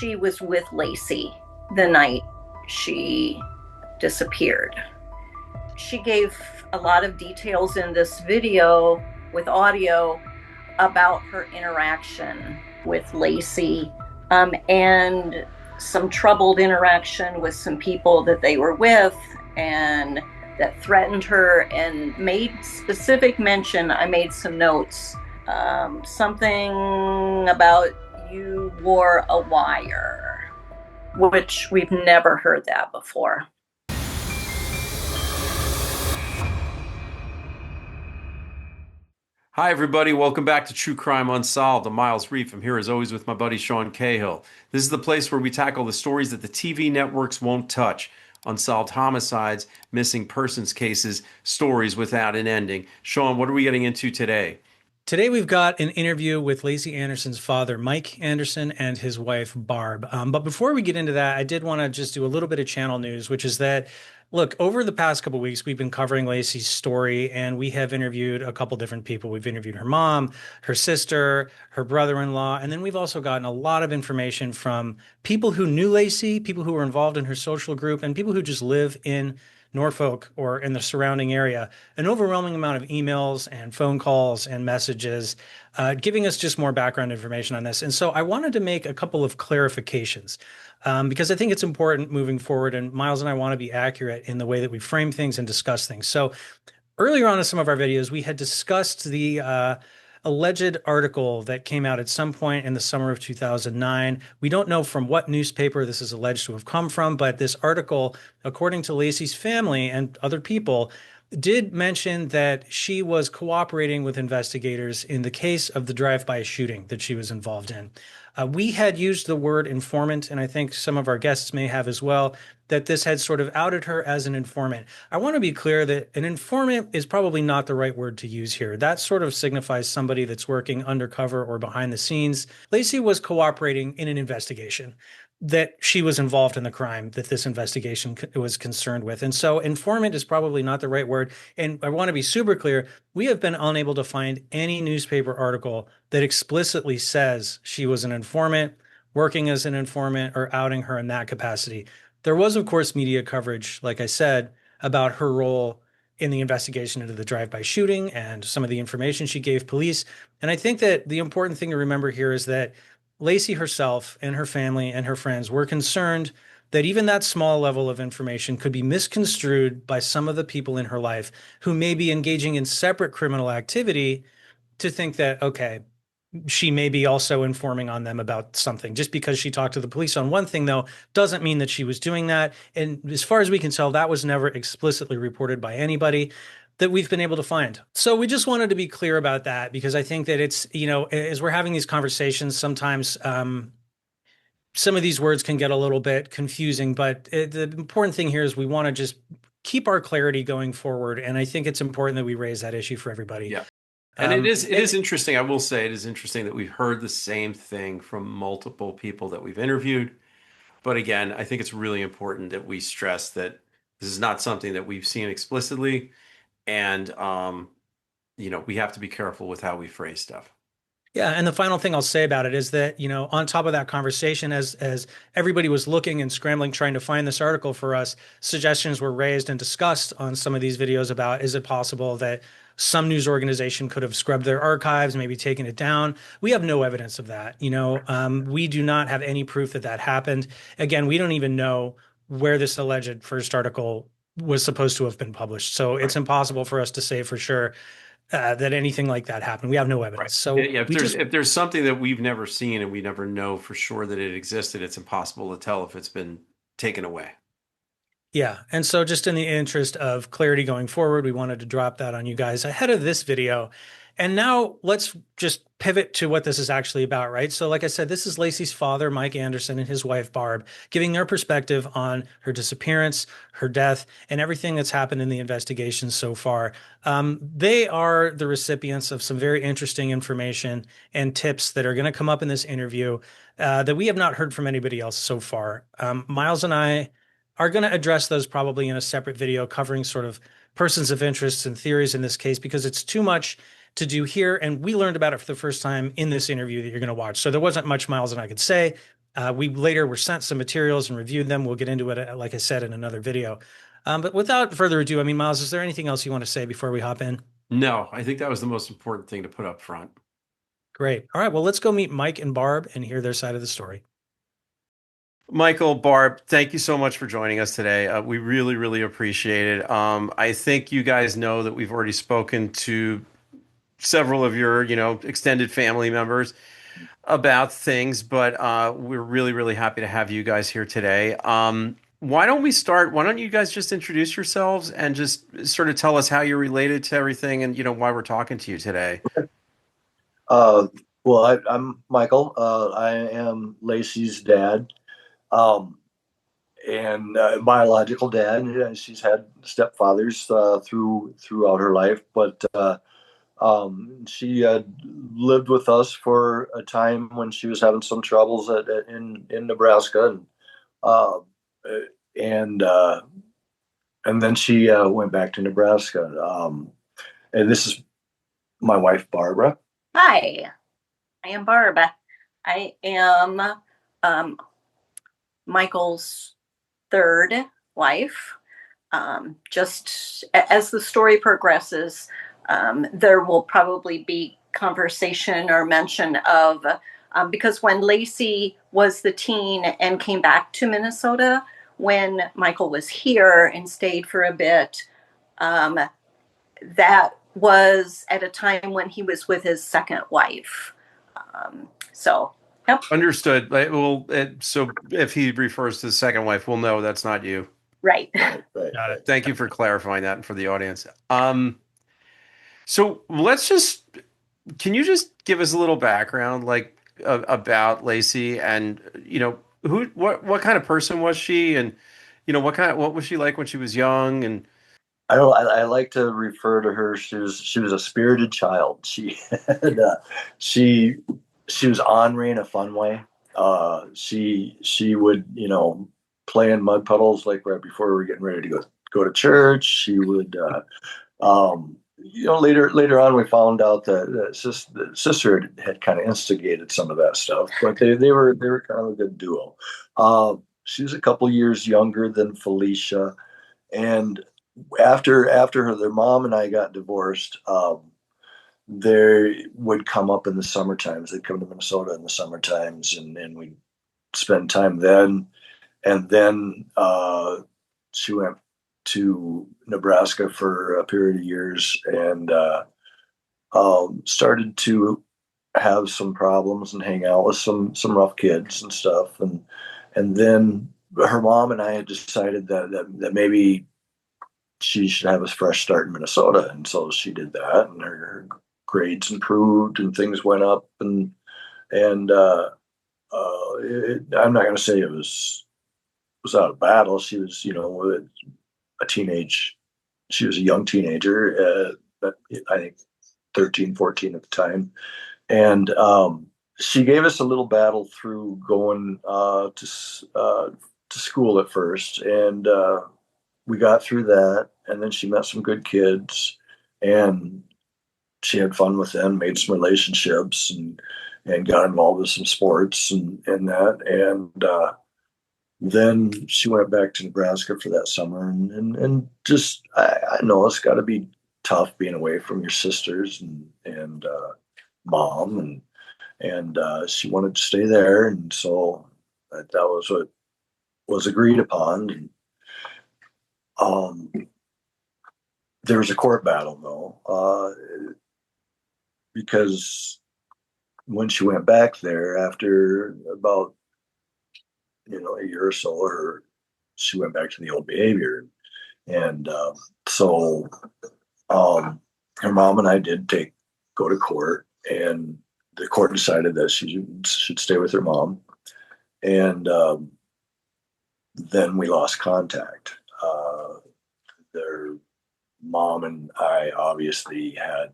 she was with Lacey the night she disappeared. She gave a lot of details in this video with audio about her interaction with Lacey, and some troubled interaction with some people that they were with and that threatened her, and made specific mention. I made some notes, something about you wore a wire, which we've never heard that before. Hi, everybody. Welcome back to True Crime Unsolved. I'm Miles Reef. I'm here as always with my buddy Sean Cahill. This is the place where we tackle the stories that the TV networks won't touch. Unsolved homicides, missing persons cases, stories without an ending. Sean, what are we getting into today? Today, we've got an interview with Lacey Anderson's father, Mike Anderson, and his wife, Barb. But before we get into that, I did want to just do a little bit of channel news, which is that, look, over the past couple of weeks, we've been covering Lacey's story, and we have interviewed a couple different people. We've interviewed her mom, her sister, her brother-in-law, and then we've also gotten a lot of information from people who knew Lacey, people who were involved in her social group, and people who just live in Norfolk or in the surrounding area, an overwhelming amount of emails and phone calls and messages giving us just more background information on this. And so I wanted to make a couple of clarifications because I think it's important moving forward. And Miles and I want to be accurate in the way that we frame things and discuss things. So earlier on in some of our videos, we had discussed the alleged article that came out at some point in the summer of 2009. We don't know from what newspaper this is alleged to have come from, but this article, according to Lacey's family and other people, did mention that she was cooperating with investigators in the case of the drive-by shooting that she was involved in. We had used the word informant, and I think some of our guests may have as well, that this had sort of outed her as an informant. I want to be clear that an informant is probably not the right word to use here. That sort of signifies somebody that's working undercover or behind the scenes. Lacey was cooperating in an investigation, that she was involved in the crime that this investigation was concerned with. And so informant is probably not the right word. And I want to be super clear. We have been unable to find any newspaper article that explicitly says she was an informant, working as an informant, or outing her in that capacity. There was, of course, media coverage, like I said, about her role in the investigation into the drive-by shooting and some of the information she gave police. And I think that the important thing to remember here is that Lacey herself and her family and her friends were concerned that even that small level of information could be misconstrued by some of the people in her life who may be engaging in separate criminal activity to think that, okay, she may be also informing on them about something. Just because she talked to the police on one thing, though, doesn't mean that she was doing that. And as far as we can tell, that was never explicitly reported by anybody that we've been able to find. So we just wanted to be clear about that, because I think that it's, as we're having these conversations, sometimes some of these words can get a little bit confusing, but the important thing here is we want to just keep our clarity going forward. And I think it's important that we raise that issue for everybody. Yeah. And it is interesting. I will say it is interesting that we've heard the same thing from multiple people that we've interviewed. But again, I think it's really important that we stress that this is not something that we've seen explicitly. And, we have to be careful with how we phrase stuff. Yeah, and the final thing I'll say about it is that, on top of that conversation, as everybody was looking and scrambling, trying to find this article for us, suggestions were raised and discussed on some of these videos about, is it possible that some news organization could have scrubbed their archives, maybe taken it down? We have no evidence of that. We do not have any proof that that happened. Again, we don't even know where this alleged first article was supposed to have been published. So it's impossible for us to say for sure that anything like that happened. We have no evidence. Right. So yeah, if there's something that we've never seen and we never know for sure that it existed, it's impossible to tell if it's been taken away. Yeah. And so just in the interest of clarity going forward, we wanted to drop that on you guys ahead of this video. And now let's just pivot to what this is actually about, right? So like I said, this is Lacey's father, Mike Anderson, and his wife, Barb, giving their perspective on her disappearance, her death, and everything that's happened in the investigation so far. They are the recipients of some very interesting information and tips that are going to come up in this interview that we have not heard from anybody else so far. Miles and I are going to address those probably in a separate video covering sort of persons of interest and theories in this case, because it's too much to do here. And we learned about it for the first time in this interview that you're going to watch. So there wasn't much Miles and I could say. We later were sent some materials and reviewed them. We'll get into it, like I said, in another video. But without further ado, I mean, Miles, is there anything else you want to say before we hop in? No, I think that was the most important thing to put up front. Great. All right. Well, let's go meet Mike and Barb and hear their side of the story. Michael, Barb, thank you so much for joining us today. We really, really appreciate it. I think you guys know that we've already spoken to several of your, extended family members about things, but we're really, really happy to have you guys here today. Why don't we start? Why don't you guys just introduce yourselves and just sort of tell us how you're related to everything and, why we're talking to you today? Uh, I'm Michael. I am Lacey's dad, and biological dad. She's had stepfathers throughout her life, but she lived with us for a time when she was having some troubles in Nebraska, uh, and uh, and then she went back to Nebraska. And this is my wife, Barbara. Hi, I am Barb. I am Michael's third wife. Just as the story progresses, there will probably be conversation or mention of, because when Lacey was the teen and came back to Minnesota, when Michael was here and stayed for a bit, um, that was at a time when he was with his second wife. So, yep. Understood. So if he refers to the second wife, we'll know that's not you. Right. Right. Got it. Thank you for clarifying that and for the audience. So can you just give us a little background, like about Lacey and, what kind of person was she? And, what was she like when she was young? And I like to refer to her. She was a spirited child. She had, she was ornery in a fun way. She would play in mud puddles like right before we were getting ready to go to church. She would later on we found out that the sister had kind of instigated some of that stuff, but they were kind of a good duo. She was a couple years younger than Felicia, and after their mom and I got divorced, they would come up in the summer times. They'd come to Minnesota in the summer times, and we'd spend time then. And then she went to Nebraska for a period of years and started to have some problems and hang out with some rough kids and stuff. And then her mom and I had decided that maybe she should have a fresh start in Minnesota, and so she did that, and her grades improved and things went up, I'm not going to say it was out of battle. She was, a teenage. She was a young teenager, but I think 13, 14 at the time, and she gave us a little battle through going to school at first, and we got through that, and then she met some good kids, and she had fun with them, made some relationships, and got involved with some sports and that, and then she went back to Nebraska for that summer, and just I know it's got to be tough being away from your sisters and mom, and she wanted to stay there, and so that was what was agreed upon. And, there was a court battle though, because when she went back there after about a year or so, she went back to the old behavior, and so her mom and I did go to court, and the court decided that she should stay with her mom, and then we lost contact. Their mom and I obviously had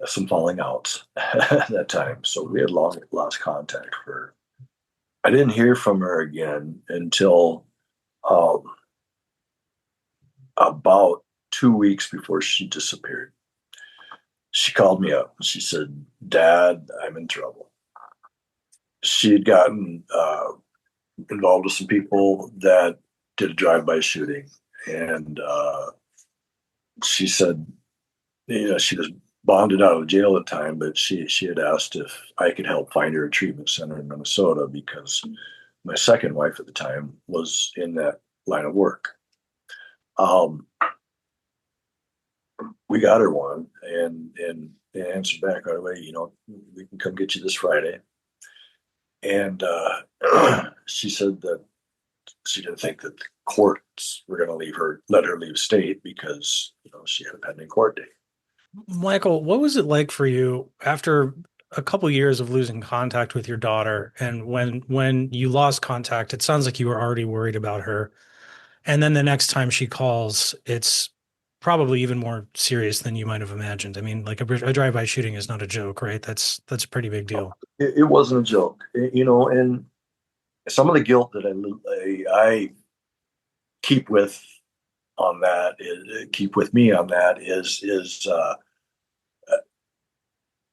some falling outs at that time, so we had lost contact for. I didn't hear from her again until um, about 2 weeks before she disappeared. She called me up and she said, "Dad, I'm in trouble." she had gotten involved with some people that did a drive-by shooting, and she said, she was bonded out of jail at the time, but she had asked if I could help find her a treatment center in Minnesota because my second wife at the time was in that line of work. We got her one, and answered back right away. We can come get you this Friday. And she said that she didn't think that the courts were going to let her leave state because she had a pending court date. Michael, what was it like for you after a couple years of losing contact with your daughter? And when you lost contact, it sounds like you were already worried about her. And then the next time she calls, it's probably even more serious than you might have imagined. I mean, like a drive-by shooting is not a joke, right? That's a pretty big deal. It wasn't a joke, and some of the guilt that I keep with keep with me on that is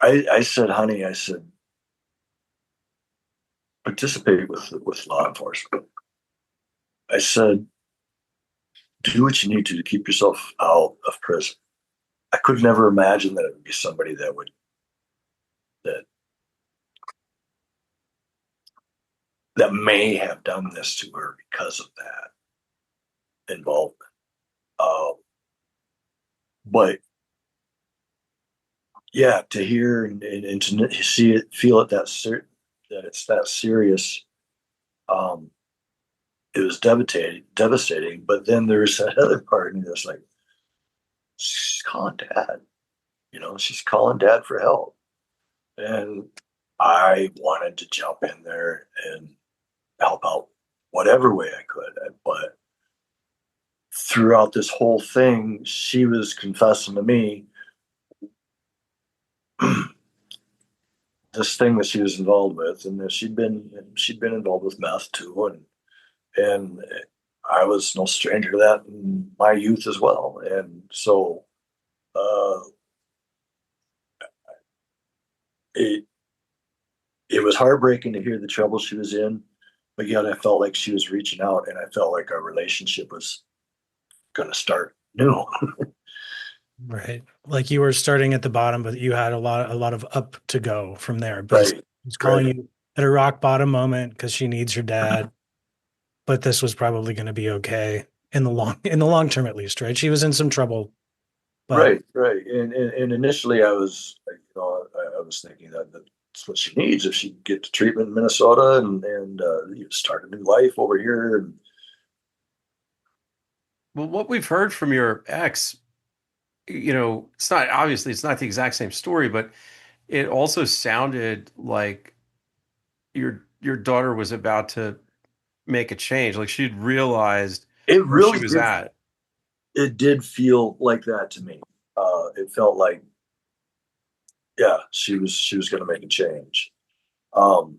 I said, honey, I said, participate with law enforcement. I said, do what you need to keep yourself out of prison. I could never imagine that it would be somebody that may have done this to her because of that involvement. But yeah, to hear and to see it, feel it that it's that serious, it was devastating. But then there's that other part, and it's like she's calling dad. She's calling dad for help, and I wanted to jump in there and help out whatever way I could. But throughout this whole thing, she was confessing to me this thing that she was involved with, and that she'd been involved with meth too, and I was no stranger to that in my youth as well, and so uh, it it was heartbreaking to hear the trouble she was in, but yet I felt like she was reaching out, and I felt like our relationship was going to start new. Right. Like you were starting at the bottom, but you had a lot of up to go from there. Right, She's calling right, you at a rock bottom moment because she needs her dad, but this was probably going to be okay in the long term at least, right? She was in some trouble, but right. And initially, I was like, I was thinking that that's what she needs if she could get to treatment in Minnesota and start a new life over here. And Well, what we've heard from your ex, it's not the exact same story, but it also sounded like your daughter was about to make a change. Like she'd realized it where she really was did. at. It did feel like that to me. It felt like, yeah, she was going to make a change. Um,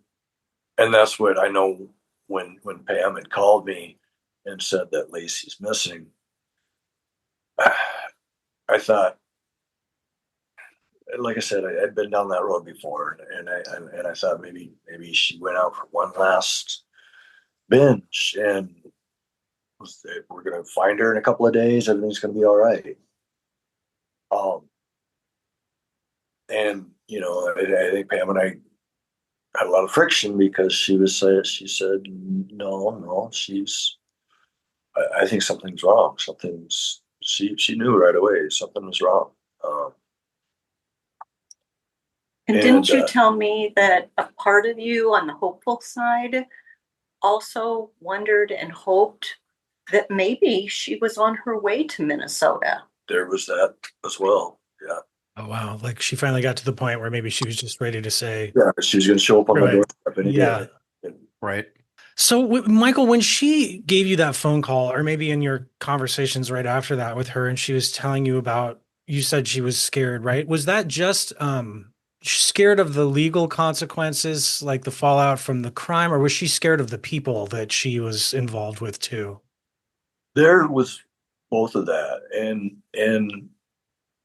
and that's what I know when Pam had called me and said that Lacey's missing. I thought, like I said, I'd been down that road before, and I thought maybe she went out for one last binge, and we're going to find her in a couple of days. Everything's going to be all right. Um, and I think Pam and I had a lot of friction because she said no, I think something's wrong. She knew right away something was wrong. Um, And didn't you tell me that a part of you on the hopeful side also wondered and hoped that maybe she was on her way to Minnesota? There was that as well. Yeah. oh wow, like she finally got to the point where maybe she was just ready to say, Yeah, she was going to show up on my right. doorstep any Yeah. day. Right. So, Michael, when she gave you that phone call, or maybe in your conversations right after that with her, and she was telling you about, you said she was scared, right? Was that just scared of the legal consequences, like the fallout from the crime, or was she scared of the people that she was involved with too? There was both of that, and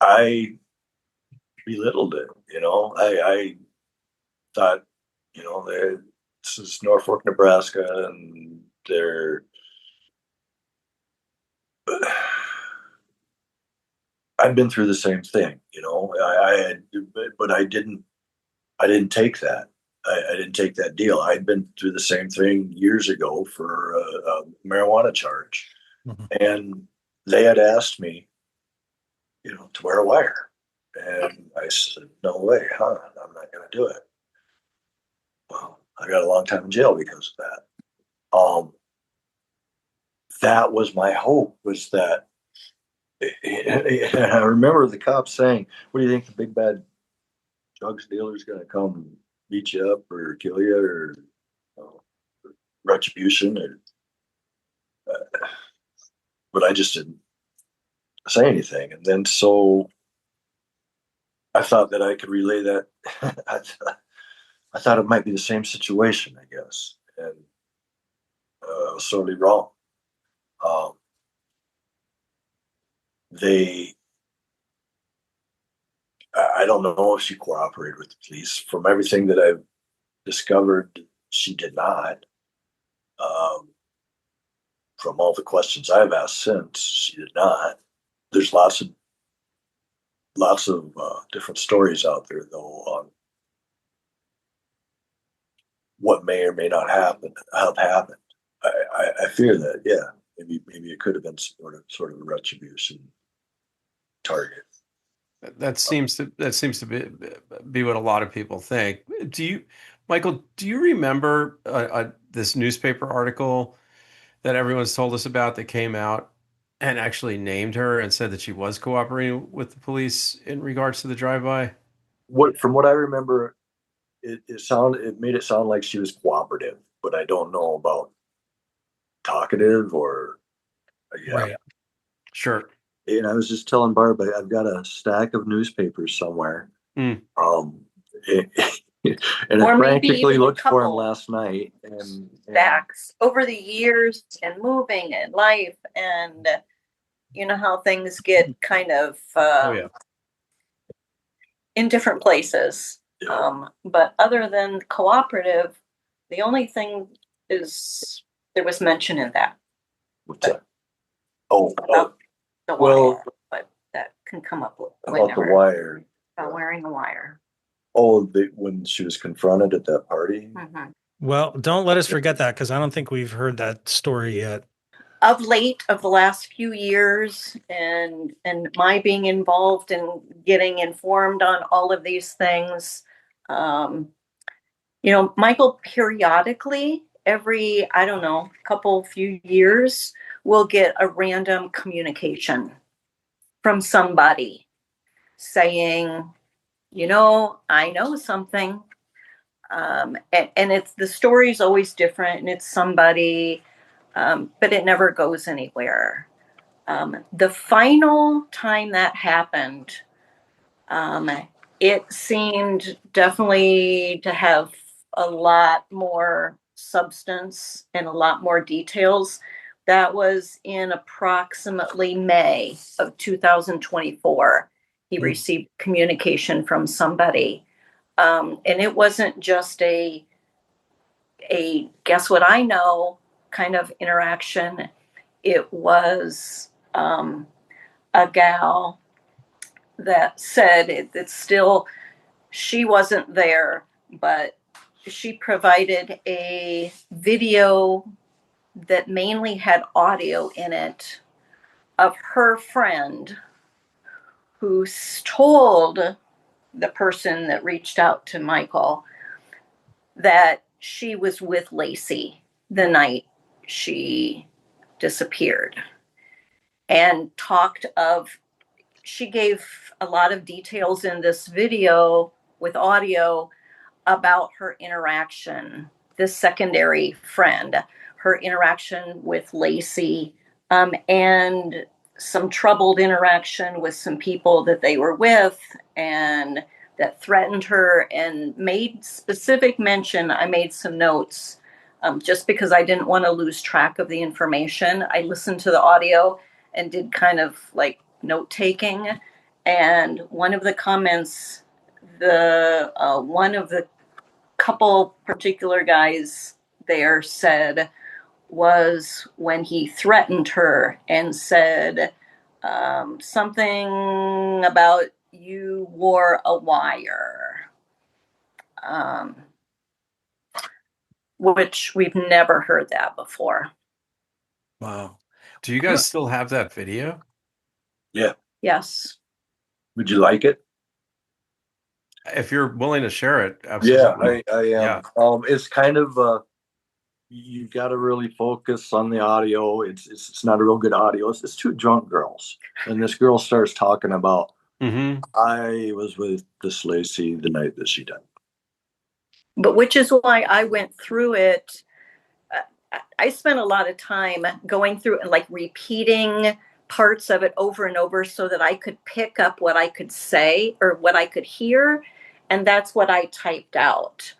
I belittled it. I thought, this is Norfolk, Nebraska, and they're. I've been through the same thing, I had, but I didn't take that. I didn't take that deal. I'd been through the same thing years ago for a marijuana charge, Mhm. and they had asked me, to wear a wire, and I said, "No way, huh? I'm not going to do it." Well, I got a long time in jail because of that. That was my hope. Was that and I remember the cops saying, "What do you think the big bad drugs dealer's going to come and beat you up or kill you or retribution?" But I just didn't say anything. And then so I thought that I could relay that. I thought it might be the same situation, I guess. And I was sorely wrong. Um, they, I don't know if she cooperated with the police. From everything that I've discovered, she did not. Um, from all the questions I've asked since, she did not. There's lots of different stories out there, though, on what may or may not have happened. I fear that, yeah, maybe it could have been sort of a retribution target. That seems to be what a lot of people think. Michael, do you remember this newspaper article that everyone's told us about that came out and actually named her and said that she was cooperating with the police in regards to the drive-by? From what I remember, it made it sound like she was cooperative, but I don't know about talkative or yeah. Right. Sure. And I was just telling Barb, I've got a stack of newspapers somewhere. Mm. And Or I maybe frantically even a looked for him couple last night, and stacks over the years and moving and life, and you know how things get kind of Oh yeah. in different places. yeah, But other than cooperative, the only thing is there was mention in that what's that? Oh, about the well, wire, but that can come up about the whenever wire. about wearing the wire. Oh, when she was confronted at that party. Mm-hmm. Well, don't let us forget that because I don't think we've heard that story yet. Of late, of the last few years, and my being involved in getting informed on all of these things, um, Michael periodically, every, I don't know, couple few years, will get a random communication from somebody saying, I know something. And it's the story's always different, and it's somebody, but it never goes anywhere. The final time that happened, um, it seemed definitely to have a lot more substance and a lot more details. That was in approximately May of 2024. He received communication from somebody. And it wasn't just a guess what I know kind of interaction. It was a gal that said it's still, she wasn't there, but she provided a video that mainly had audio in it of her friend who told the person that reached out to Michael that she was with Lacey the night she disappeared, and she gave a lot of details in this video with audio about her interaction, this secondary friend, her interaction with Lacey, and some troubled interaction with some people that they were with and that threatened her, and made specific mention. I made some notes just because I didn't want to lose track of the information. I listened to the audio and did kind of like note taking. And one of the comments, one of the couple particular guys there said was when he threatened her and said something about you wore a wire, which we've never heard that before. Wow. Do you guys still have that video? Yeah. Yes. Would you like it? If you're willing to share it, absolutely. Yeah, I am. Yeah. It's kind of you've got to really focus on the audio. It's not a real good audio. It's two drunk girls, and this girl starts talking about, I was with this Lacey the night that she died. But which is why I went through it. I spent a lot of time going through and like repeating parts of it over and over so that I could pick up what I could say or what I could hear, and that's what I typed out.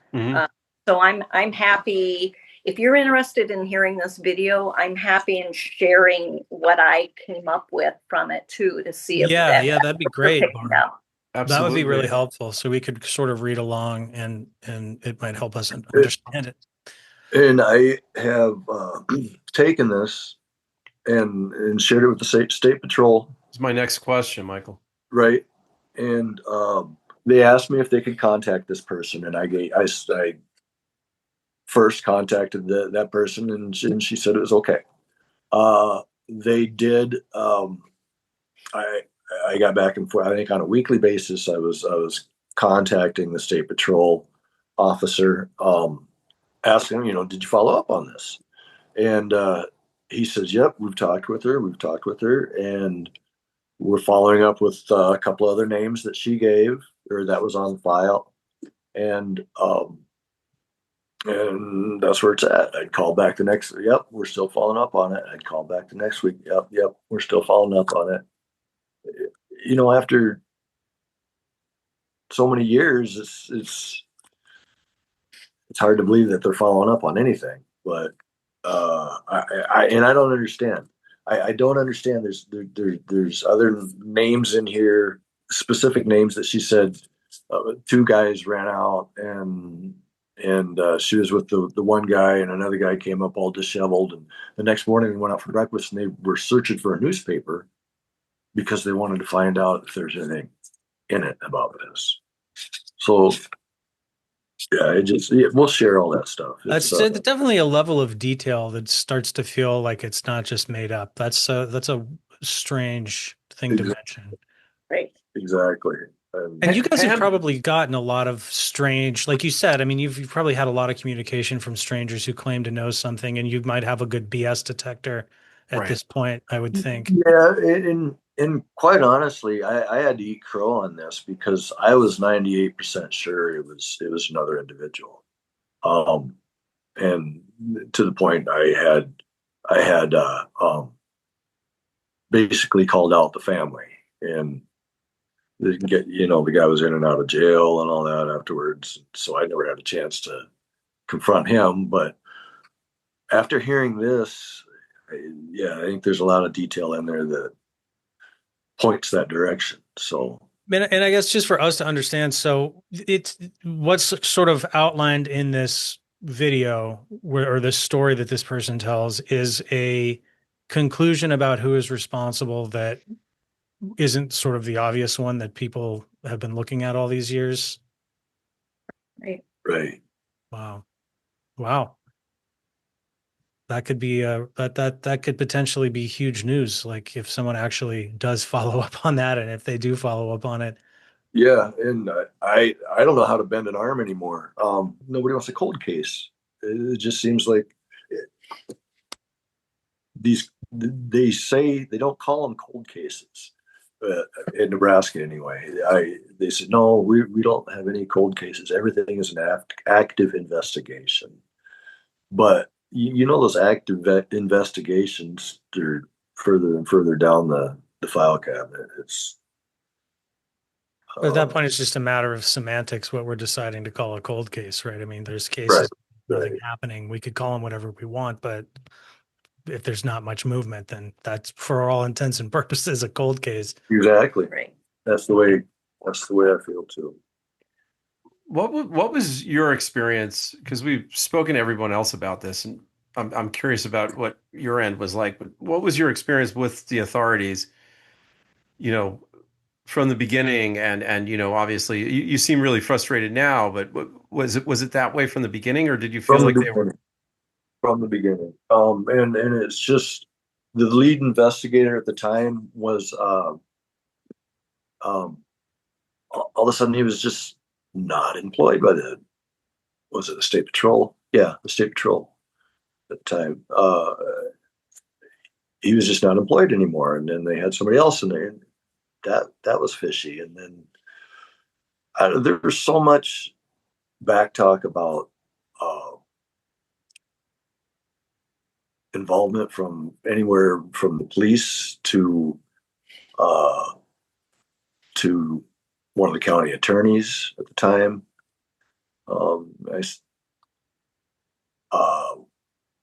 So I'm happy. If you're interested in hearing this video, I'm happy in sharing what I came up with from it too, to see if that'd be great. Absolutely. That would be really helpful. So we could sort of read along and it might help us understand it. And I have taken this and shared it with the state patrol. It's my next question, Michael. Right. And they asked me if they could contact this person, and I first contacted that person, and she said it was okay. They did. I got back and forth. I think on a weekly basis, I was contacting the state patrol officer, asking him, did you follow up on this? And he says, yep, we've talked with her, and we're following up with a couple other names that she gave or that was on file, and that's where it's at. I'd call back the next. Yep, we're still following up on it. I'd call back the next week. Yep, we're still following up on it. After so many years, it's hard to believe that they're following up on anything. But I don't understand. I don't understand. There's other names in here, specific names that she said. Two guys ran out and she was with the one guy, and another guy came up all disheveled. And the next morning we went out for breakfast, and they were searching for a newspaper because they wanted to find out if there's anything in it about this. So yeah, we'll share all that stuff. That's definitely a level of detail that starts to feel like it's not just made up. That's a strange thing to mention. Right. Exactly. And you guys have probably gotten a lot of strange, like you said, I mean, you've probably had a lot of communication from strangers who claim to know something, and you might have a good BS detector at this point, I would think. Yeah, and quite honestly, I had to eat crow on this because I was 98% sure it was another individual. And to the point I had basically called out the family, and they can get, the guy was in and out of jail and all that afterwards. So I never had a chance to confront him. But after hearing this, I think there's a lot of detail in there that points that direction. So, and I guess just for us to understand, so it's what's sort of outlined in this video or this story that this person tells is a conclusion about who is responsible that isn't sort of the obvious one that people have been looking at all these years. Right. Wow. That could be that could potentially be huge news. Like if someone actually does follow up on that, and if they do follow up on it. Yeah, and I don't know how to bend an arm anymore. Nobody wants a cold case. It just seems like they say they don't call them cold cases in Nebraska anyway. They said no, we don't have any cold cases. Everything is an active investigation. But those active investigations, they're further and further down the file cabinet. But at that point, it's just a matter of semantics, what we're deciding to call a cold case, right? I mean, there's cases, nothing happening. We could call them whatever we want, but if there's not much movement, then that's, for all intents and purposes, a cold case. Exactly. Right. That's the way I feel too. what was your experience? Because we've spoken to everyone else about this, and I'm curious about what your end was like. But what was your experience with the authorities? You know, from the beginning, and obviously you seem really frustrated now. But was it that way from the beginning, or did you feel From the like they were? beginning. From the beginning. And it's just the lead investigator at the time was um, all of a sudden he was just not employed by the was it the state patrol? Yeah, the state patrol at the time. He was just not employed anymore, and then they had somebody else in there. And that was fishy. And then there was so much back talk about uh, involvement from anywhere from the police uh, to one of the county attorneys at the time. Um, I, uh,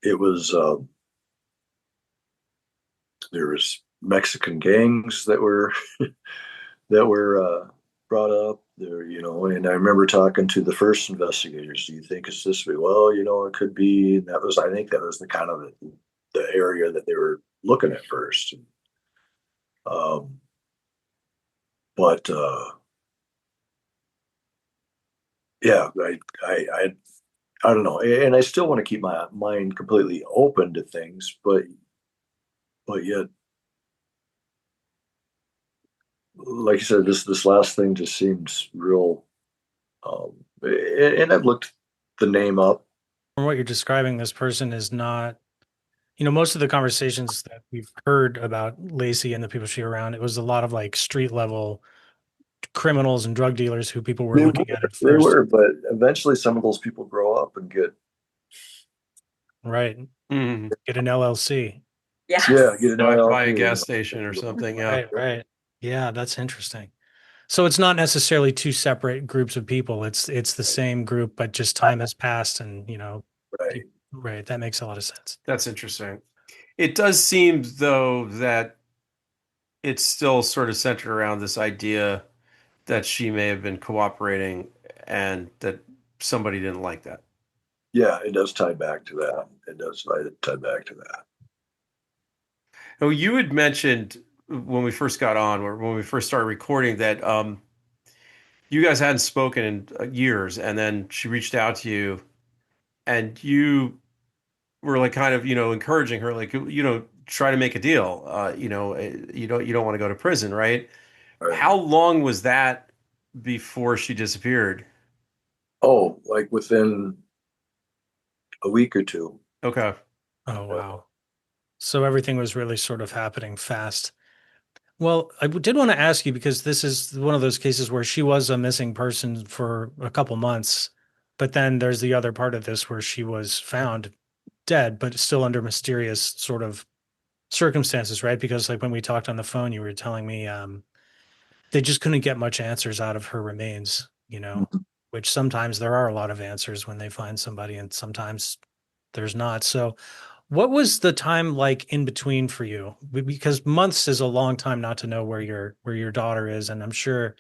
it was there was Mexican gangs that were brought up there, and I remember talking to the first investigators. Do you think it's this way? Well, it could be. And I think that was the kind of the area that they were looking at first. Um, but yeah, I don't know, and I still want to keep my mind completely open to things, but yet, like you said, this last thing just seems real. And I've looked the name up. From what you're describing, this person is not, most of the conversations that we've heard about Lacey and the people she around, it was a lot of like street level criminals and drug dealers who people were They looking at they first. were, but eventually some of those people grow up and get Right. Mhm. Get an LLC. Yes. yeah, get an Buy a LLC. gas station or something. Yeah. Right, right. Yeah, that's interesting. So it's not necessarily two separate groups of people. It's the same group, but just time has passed and, Right. right. That makes a lot of sense. That's interesting. It does seem, though, that it's still sort of centered around this idea that she may have been cooperating and that somebody didn't like that. Yeah, it does tie back to that. It does tie back to that. Oh, you had mentioned when we first got on, or when we first started recording, that you guys hadn't spoken in years, and then she reached out to you, and you were like kind of, encouraging her, like, try to make a deal. You don't want to go to prison, right? Right. How long was that before she disappeared? Oh, like within a week or two. Okay. Oh, Yeah. wow. So everything was really sort of happening fast. Well, I did want to ask you because this is one of those cases where she was a missing person for a couple months, but then there's the other part of this where she was found dead, but still under mysterious sort of circumstances, right? Because like when we talked on the phone, you were telling me they just couldn't get much answers out of her remains, Mhm. which sometimes there are a lot of answers when they find somebody and sometimes there's not. So what was the time like in between for you? Because months is a long time not to know where your daughter is, and I'm sure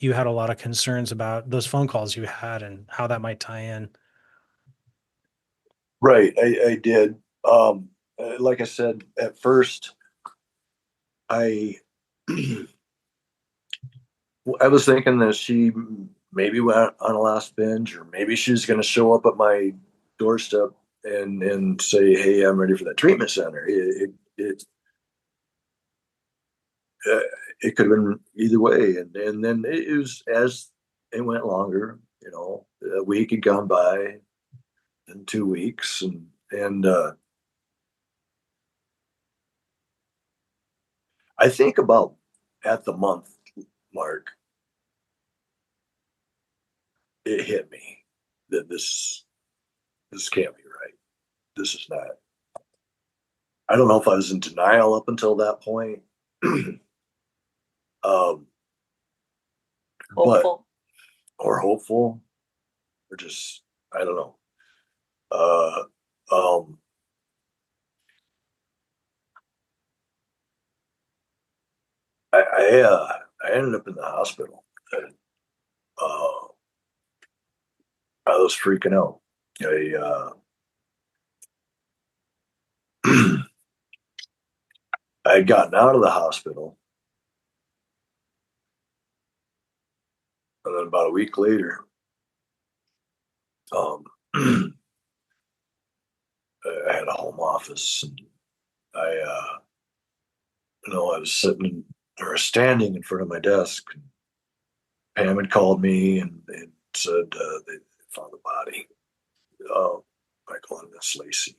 you had a lot of concerns about those phone calls you had and how that might tie in. Right, I did. Like I said, at first, I I was thinking that she maybe went on a last binge, or maybe she's going to show up at my doorstep and say, "Hey, I'm ready for that treatment center." Uh, it could have been either way, and then it was as it went longer. A week had gone by, and 2 weeks, and I think about at the month mark, it hit me that this can't be right. This is not. I don't know if I was in denial up until that point, um, but Hopeful. or hopeful, or just I don't know. Uh, um, I ended up in the hospital. Uh, I was freaking out. I had gotten out of the hospital, and then about a week later, um, I had a home office, and I was sitting or standing in front of my desk. And Pam had called me and said they found the body, Michael and Miss Lacey.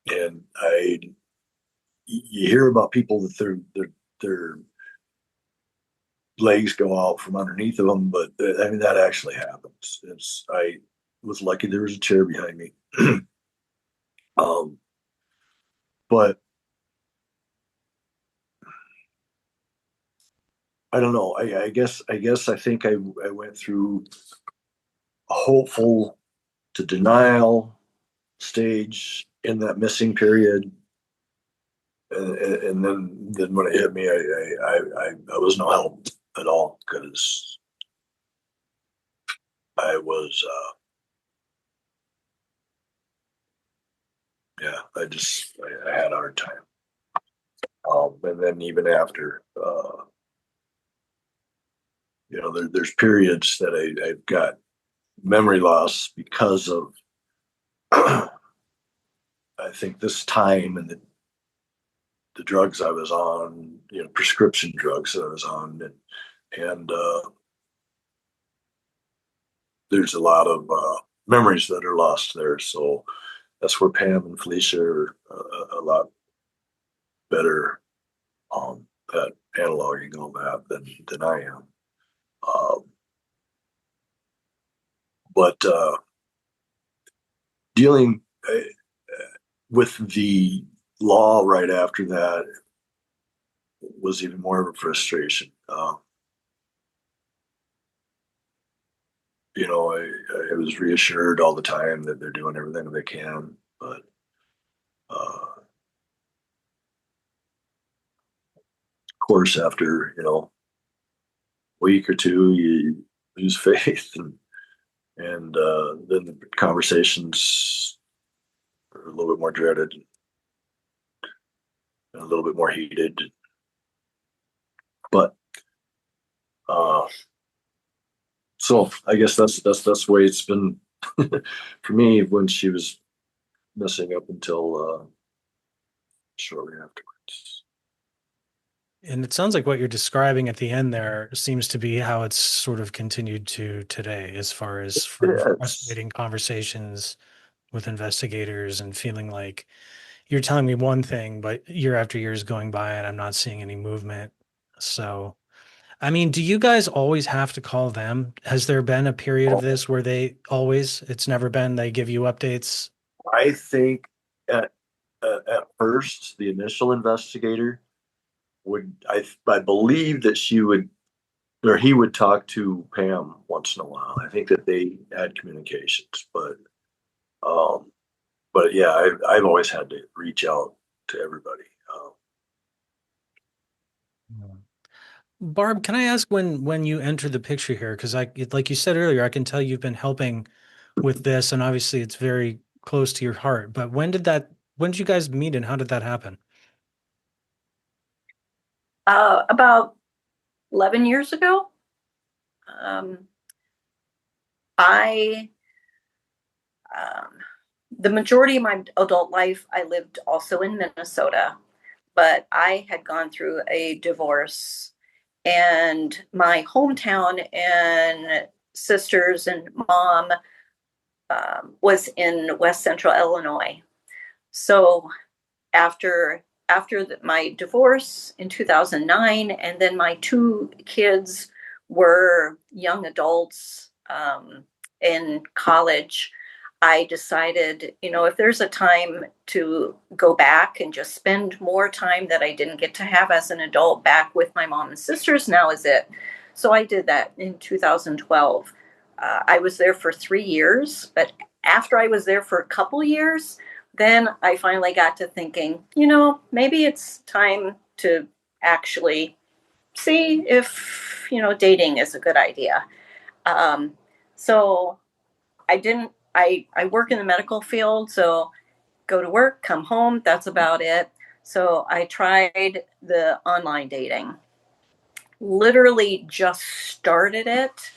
And you hear about people that their legs go out from underneath of them, but I mean that actually happens. I was lucky there was a chair behind me. But I don't know. I think I went through a hopeful to denial stage in that missing period, and then when it hit me, I was no help at all because I was I had a hard time. And then even after, there's periods that I've got memory loss because of I think this time and the drugs I was on, prescription drugs that I was on, and there's a lot of memories that are lost there. So that's where Pam and Felicia are a lot better at analoging all that than I am. But dealing with the law right after that was even more of a frustration. I was reassured all the time that they're doing everything they can, but of course, after a week or two, you lose faith, and then the conversations are a little bit more dreaded, and a little bit more heated. But so I guess that's the way it's been for me when she was missing up until shortly afterwards. And it sounds like what you're describing at the end there seems to be how it's sort of continued to today, as far as frustrating conversations with investigators and feeling like you're telling me one thing, but year after year is going by and I'm not seeing any movement. So, I mean, do you guys always have to call them? Has there been a period of this where it's never been, they give you updates? I think at first, the initial investigator I believe that she would, or he would talk to Pam once in a while. I think that they had communications, um, but yeah, I've always had to reach out to everybody. Barb, can I ask when you enter the picture here? Because like you said earlier, I can tell you've been helping with this, and obviously it's very close to your heart. But when did you guys meet, and how did that happen? About 11 years ago. I the majority of my adult life, I lived also in Minnesota, but I had gone through a divorce, and my hometown and sisters and mom was in West Central Illinois. So after my divorce in 2009, and then my two kids were young adults in college, I decided, if there's a time to go back and just spend more time that I didn't get to have as an adult back with my mom and sisters, now is it. So I did that in 2012. I was there for 3 years, but after I was there for a couple years, then I finally got to thinking, maybe it's time to actually see if, dating is a good idea. Um, so I work in the medical field, so go to work, come home, that's about it. So I tried the online dating. Literally just started it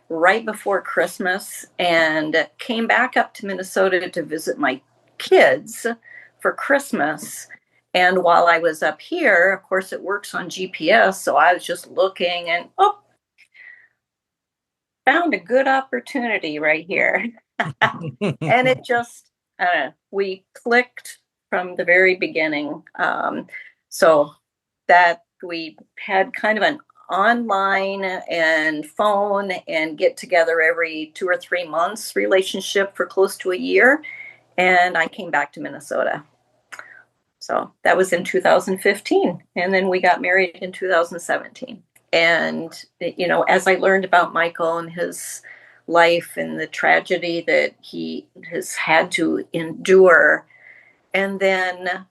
right before Christmas and came back up to Minnesota to visit my kids for Christmas. And while I was up here, of course, it works on GPS. So I was just looking and, oh, found a good opportunity right here. And it just, we clicked from the very beginning. So that we had kind of an online and phone and get together every 2 or 3 months relationship for close to a year. And I came back to Minnesota. So that was in 2015. And then we got married in 2017. And, as I learned about Michael and his life and the tragedy that he has had to endure, and then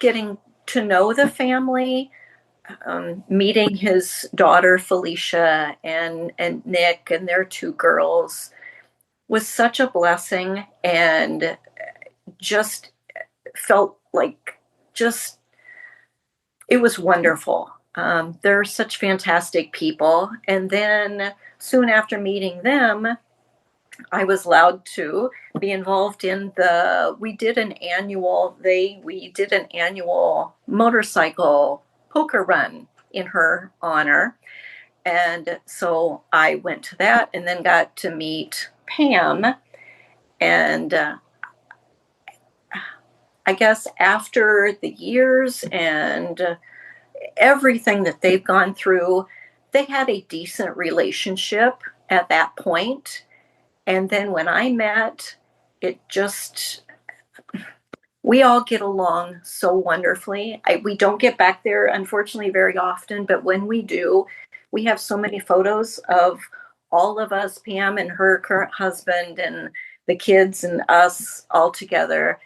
getting to know the family, meeting his daughter Felicia and Nick and their 2 girls was such a blessing, and just felt like just it was wonderful. They're such fantastic people. And then soon after meeting them, I was allowed to be involved in we did an annual motorcycle poker run in her honor. And so I went to that and then got to meet Pam. And I guess after the years and everything that they've gone through, they had a decent relationship at that point. And then when I met, we all get along so wonderfully. We don't get back there, unfortunately, very often, but when we do, we have so many photos of all of us, Pam and her current husband, and the kids, and us all together.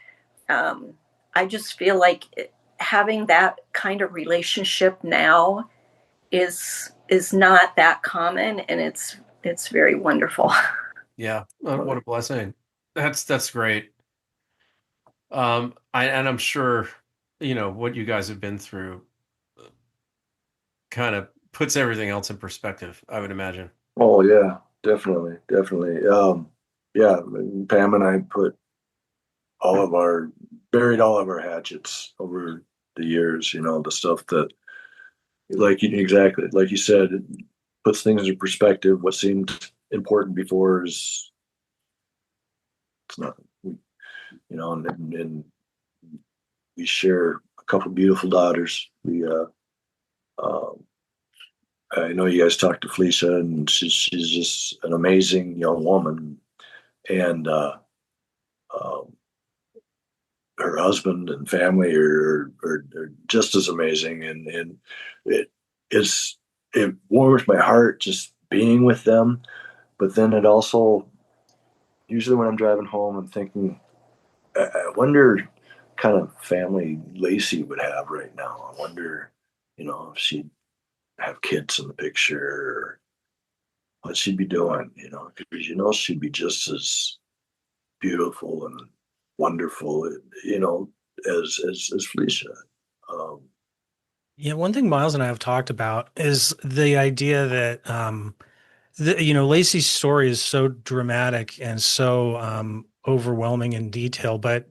I just feel like having that kind of relationship now is not that common, and it's very wonderful. Yeah, what a blessing. That's great. And I'm sure, what you guys have been through kind of puts everything else in perspective, I would imagine. Oh yeah, definitely, definitely. Yeah, Pam and I buried all of our hatchets over the years. The stuff that, exactly like you said, it puts things in perspective. What seemed important before is it's nothing. And we share a couple beautiful daughters. Um, I know you guys talked to Felicia, and she's just an amazing young woman, and um, her husband and family are just as amazing, and it is it warms my heart just being with them. But then it also, usually when I'm driving home, I'm thinking, I wonder kind of family Lacey would have right now. I wonder, if she'd have kids in the picture, or what she'd be doing, because she'd be just as beautiful and wonderful, as Felicia. Um, Yeah, one thing Miles and I have talked about is the idea that Lacey's story is so dramatic and so overwhelming in detail, but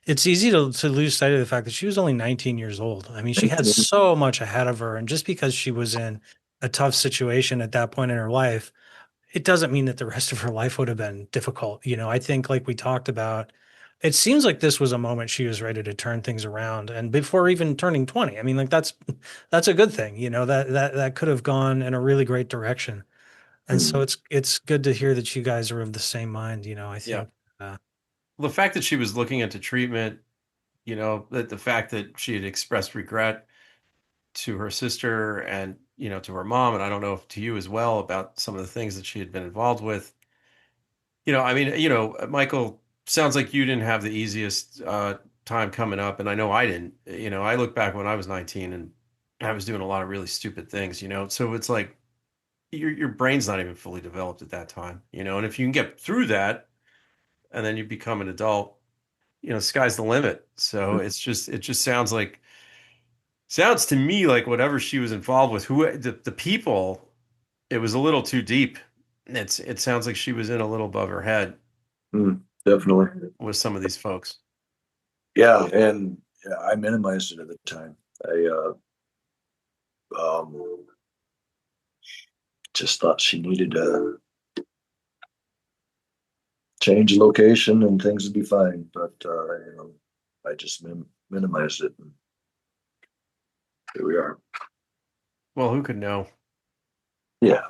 it's easy to lose sight of the fact that she was only 19 years old. I mean, she had so much ahead of her, and just because she was in a tough situation at that point in her life, it doesn't mean that the rest of her life would have been difficult. I think like we talked about, it seems like this was a moment she was ready to turn things around. And before even turning 20, I mean, like that's a good thing, that could have gone in a really great direction. And so it's good to hear that you guys are of the same mind, I Yeah. think. The fact that she was looking into treatment, that the fact that she had expressed regret to her sister and, to her mom, and I don't know if to you as well, about some of the things that she had been involved with. I mean, Michael, sounds like you didn't have the easiest time coming up, and I know I didn't. I look back when I was 19 and I was doing a lot of really stupid things, so it's like your brain's not even fully developed at that time, and if you can get through that and then you become an adult, sky's the limit. So it just sounds to me like whatever she was involved with, who the people, it was a little too deep. It sounds like she was in a little above her head Definitely. with some of these folks. Yeah, and yeah, I minimized it at the time. I just thought she needed to change location and things would be fine. But I just minimized it. And here we are. Well, who could know? Yeah,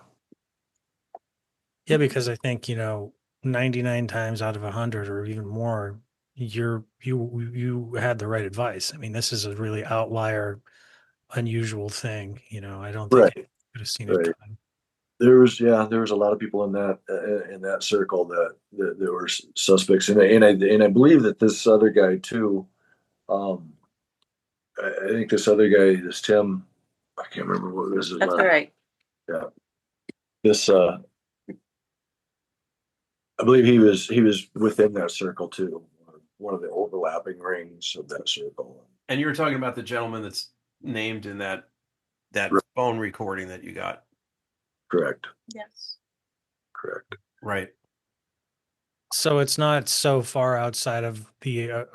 Yeah, because I think, 99 times out of 100 or even more, you had the right advice. I mean, this is a really outlier, unusual thing. I don't think you right, could have seen it right. coming. There was a lot of people in that circle that were suspects, and I believe that this other guy too. Um, I think this other guy, this Tim, I can't remember what this is. That's all right. Yeah, this I believe he was within that circle too, one of the overlapping rings of that circle. And you were talking about the gentleman that's named in that Right. phone recording that you got. Correct. Yes. Correct. Right. So it's not so far outside of the,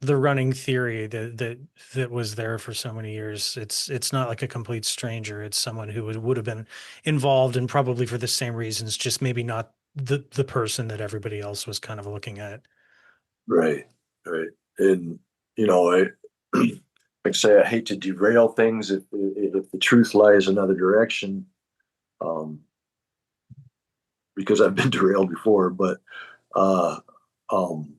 the running theory that was there for so many years. It's not like a complete stranger. It's someone who would have been involved and probably for the same reasons, just maybe not the person that everybody else was kind of looking at. Right. Right. And I like I say, I hate to derail things if the truth lies another direction, um, because I've been derailed before. Uh, um,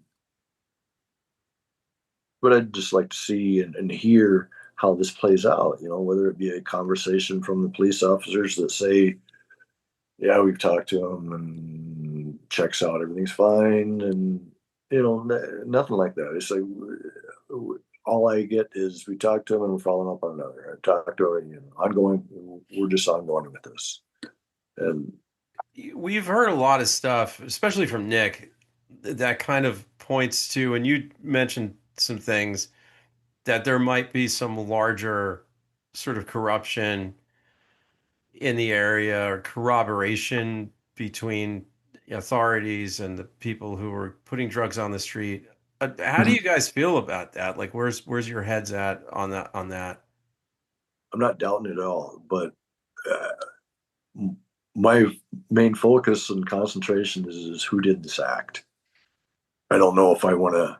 but I'd just like to see and hear how this plays out. Whether it be a conversation from the police officers that say, "Yeah, we've talked to him and checks out, everything's fine," and nothing like that. It's like all I get is we talked to him and we're following up on another. I talked to him, ongoing. We're just ongoing with this, and We've heard a lot of stuff, especially from Nick, that kind of points to, and you mentioned some things that there might be some larger sort of corruption in the area or corroboration between authorities and the people who were putting drugs on the street. How do you guys feel about that? Like, where's your heads at on that? On that? I'm not doubting it at all. But my main focus and concentration is who did this act. I don't know if I want to.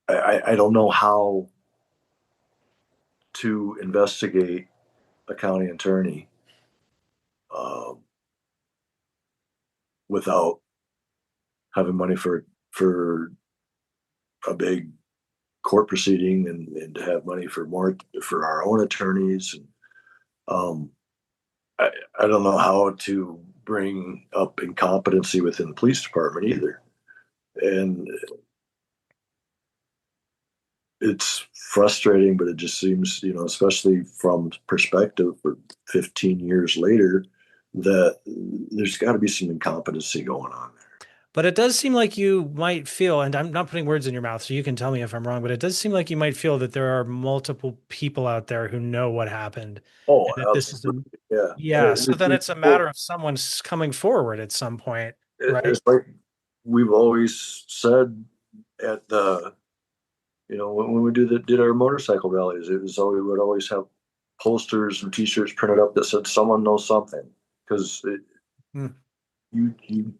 I don't know how to investigate a county attorney um, without having money for a big court proceeding and to have money for our own attorneys. And um, I don't know how to bring up incompetency within the police department either. And it's frustrating, but it just seems, especially from perspective for 15 years later, that there's got to be some incompetency going on there. But it does seem like you might feel, and I'm not putting words in your mouth, so you can tell me if I'm wrong, but it does seem like you might feel that there are multiple people out there who know what happened. Oh, And that this is absolutely. Yeah. yeah. So then it's a matter of someone's coming forward at some point, right? It's like we've always said at when we did our motorcycle rallies, it was always, we would always have posters and T-shirts printed up that said "Someone knows something," because Hmm. you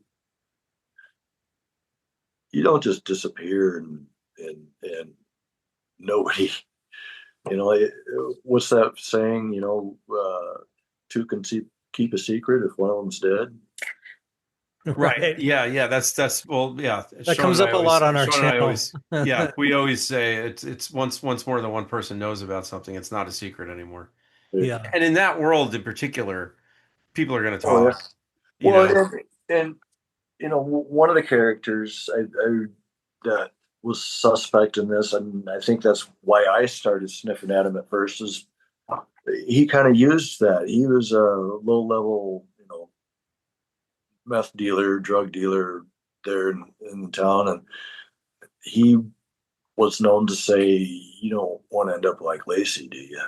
don't just disappear and nobody, what's that saying? Two can keep a secret if one of them's dead. Right. Yeah. That's well, yeah. That comes up a lot on our Sean and I channel. always, yeah, we always say it's once more than one person knows about something, it's not a secret anymore. Yeah. And in that world in particular, people are going to Oh yeah. talk. Well, and one of the characters that was suspect in this, and I think that's why I started sniffing at him at first, is he kind of used that. He was a low level, meth dealer, drug dealer there in town, and he was known to say, "You don't want to end up like Lacey, do you?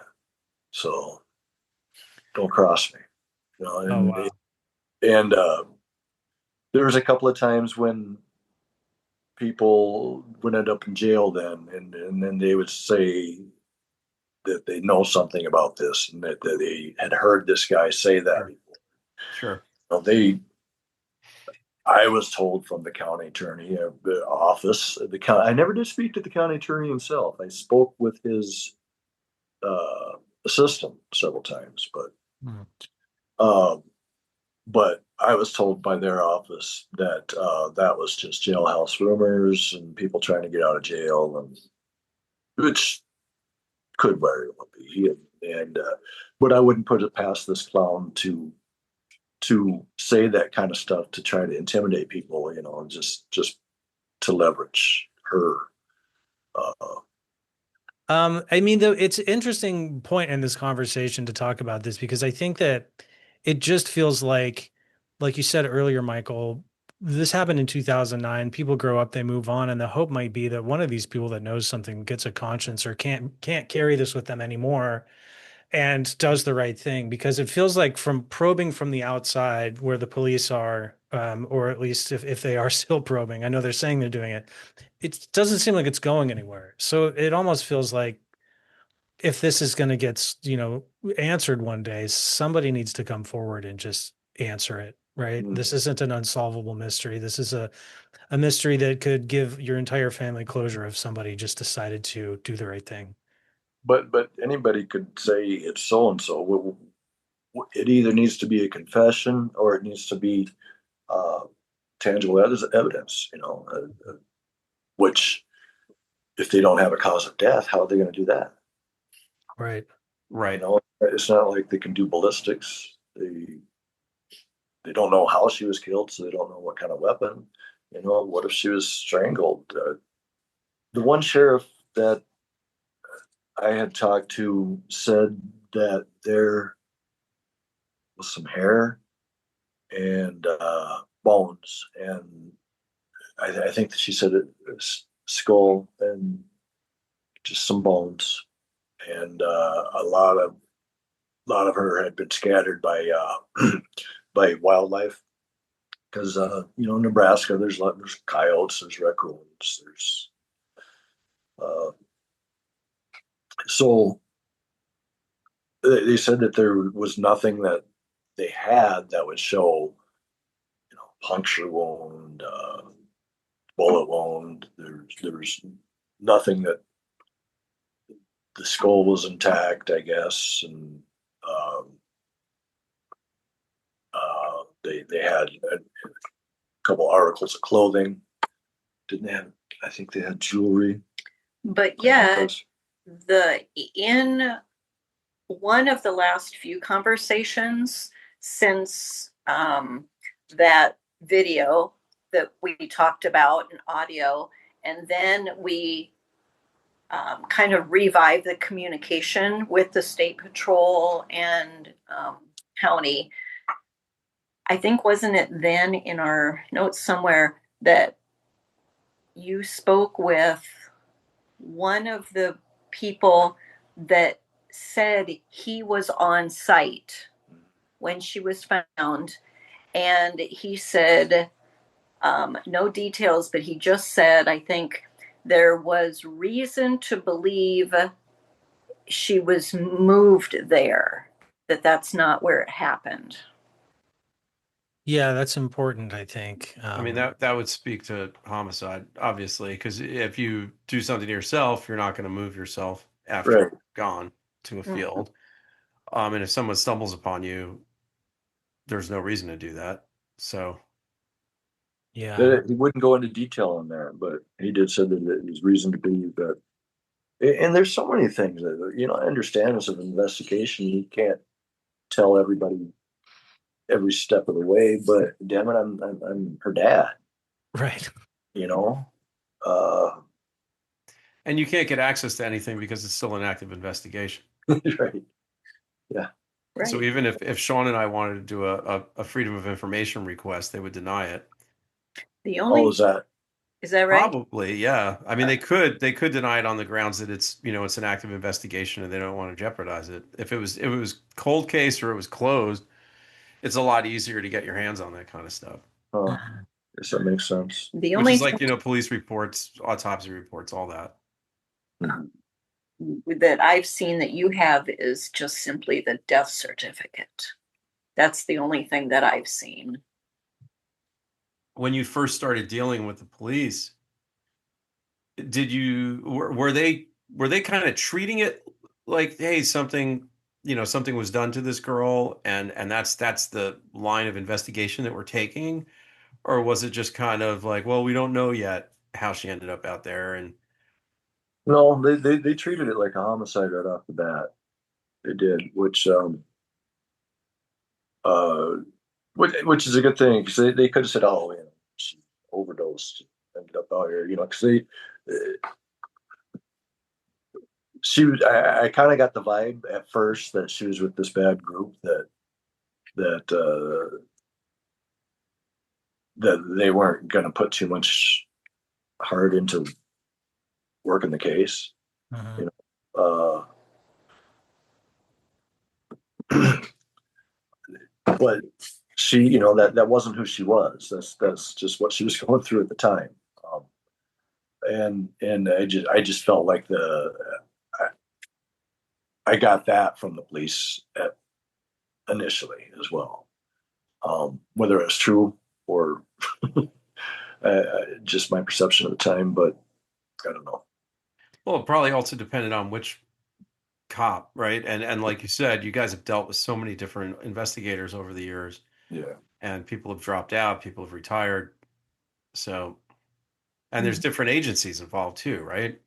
So don't cross me." Oh, wow. And there was a couple of times when people would end up in jail then, and then they would say that they know something about this and that they had heard this guy say that Sure. before. Sure. Well, I was told from the county attorney the office, I never did speak to the county attorney himself. I spoke with his assistant several times, Hmm. uh, but I was told by their office that that was just jailhouse rumors and people trying to get out of jail, and which could very well be. And but I wouldn't put it past this clown to say that kind of stuff to try to intimidate people, just to leverage her. Uh, I mean, though, it's an interesting point in this conversation to talk about this because I think that it just feels like you said earlier, Michael, this happened in 2009. People grow up, they move on, and the hope might be that one of these people that knows something gets a conscience or can't carry this with them anymore and does the right thing because it feels like from probing from the outside where the police are, or at least if they are still probing, I know they're saying they're doing it. It doesn't seem like it's going anywhere. So it almost feels like if this is going to get, answered one day, somebody needs to come forward and just answer it, right? This isn't an unsolvable mystery. This is a mystery that could give your entire family closure if somebody just decided to do the right thing. but anybody could say it's so and so. It either needs to be a confession or it needs to be uh, tangible evidence. Which if they don't have a cause of death, how are they going to do that? Right. Right. It's not like they can do ballistics. They don't know how she was killed, so they don't know what kind of weapon. What if she was strangled? The one sheriff that I had talked to said that there was some hair and bones, and I think that she said it was skull and just some bones, and a lot of her had been scattered by by wildlife because Nebraska there's coyotes, there's raccoons, there's uh, so they said that there was nothing that they had that would show puncture wound, bullet wound. There's nothing that the skull was intact, I guess, and um, they had a couple articles of clothing. Didn't they have? I think they had jewelry. But yet, in one of the last few conversations since that video that we talked about in audio, and then we kind of revived the communication with the state patrol and county. I think, wasn't it then in our notes somewhere that you spoke with one of the people that said he was on site when she was found? And he said, no details, but he just said, I think there was reason to believe she was moved there, that's not where it happened. Yeah, that's important, I think. I mean, that would speak to homicide, obviously, because if you do something to yourself, you're not going to move yourself after Right. you're gone to a Mhm. field. And if someone stumbles upon you, there's no reason to do that. So, Yeah. He wouldn't go into detail on that, but he did say that there's reason to believe that. And there's so many things that I understand as an investigation. You can't tell everybody every step of the way, but damn it, I'm her dad. Right. You know, uh, and you can't get access to anything because it's still an active investigation. right? Yeah. Right. So even if Sean and I wanted to do a freedom of information request, they would deny it. The Oh, only, is that right? Probably, yeah. I mean, they could deny it on the grounds that it's an active investigation and they don't want to jeopardize it. If it was cold case or it was closed, it's a lot easier to get your hands on that kind of stuff. I guess that makes sense. The Which only is like, police reports, autopsy reports, all that. Mhm. that I've seen that you have is just simply the death certificate. That's the only thing that I've seen. When you first started dealing with the police, were they kind of treating it like, hey, something was done to this girl and that's the line of investigation that we're taking? Or was it just kind of like, well, we don't know yet how she ended up out there? And No, they treated it like a homicide right off the bat. They did, uh, which is a good thing because they could have said, oh, she overdosed, ended up out here, because I kind of got the vibe at first that she was with this bad group that that they weren't going to put too much heart into working the case, Uh-huh. you know. But she, that wasn't who she was. That's just what she was going through at the time. Um, and I just felt like I, I got that from the police initially as well. Whether it was true or just my perception of the time, but I don't know. well, it probably also depended on which cop, right? And like you said, you guys have dealt with so many different investigators over the years, Yeah, and people have dropped out, people have retired. So, and there's different agencies involved too, right?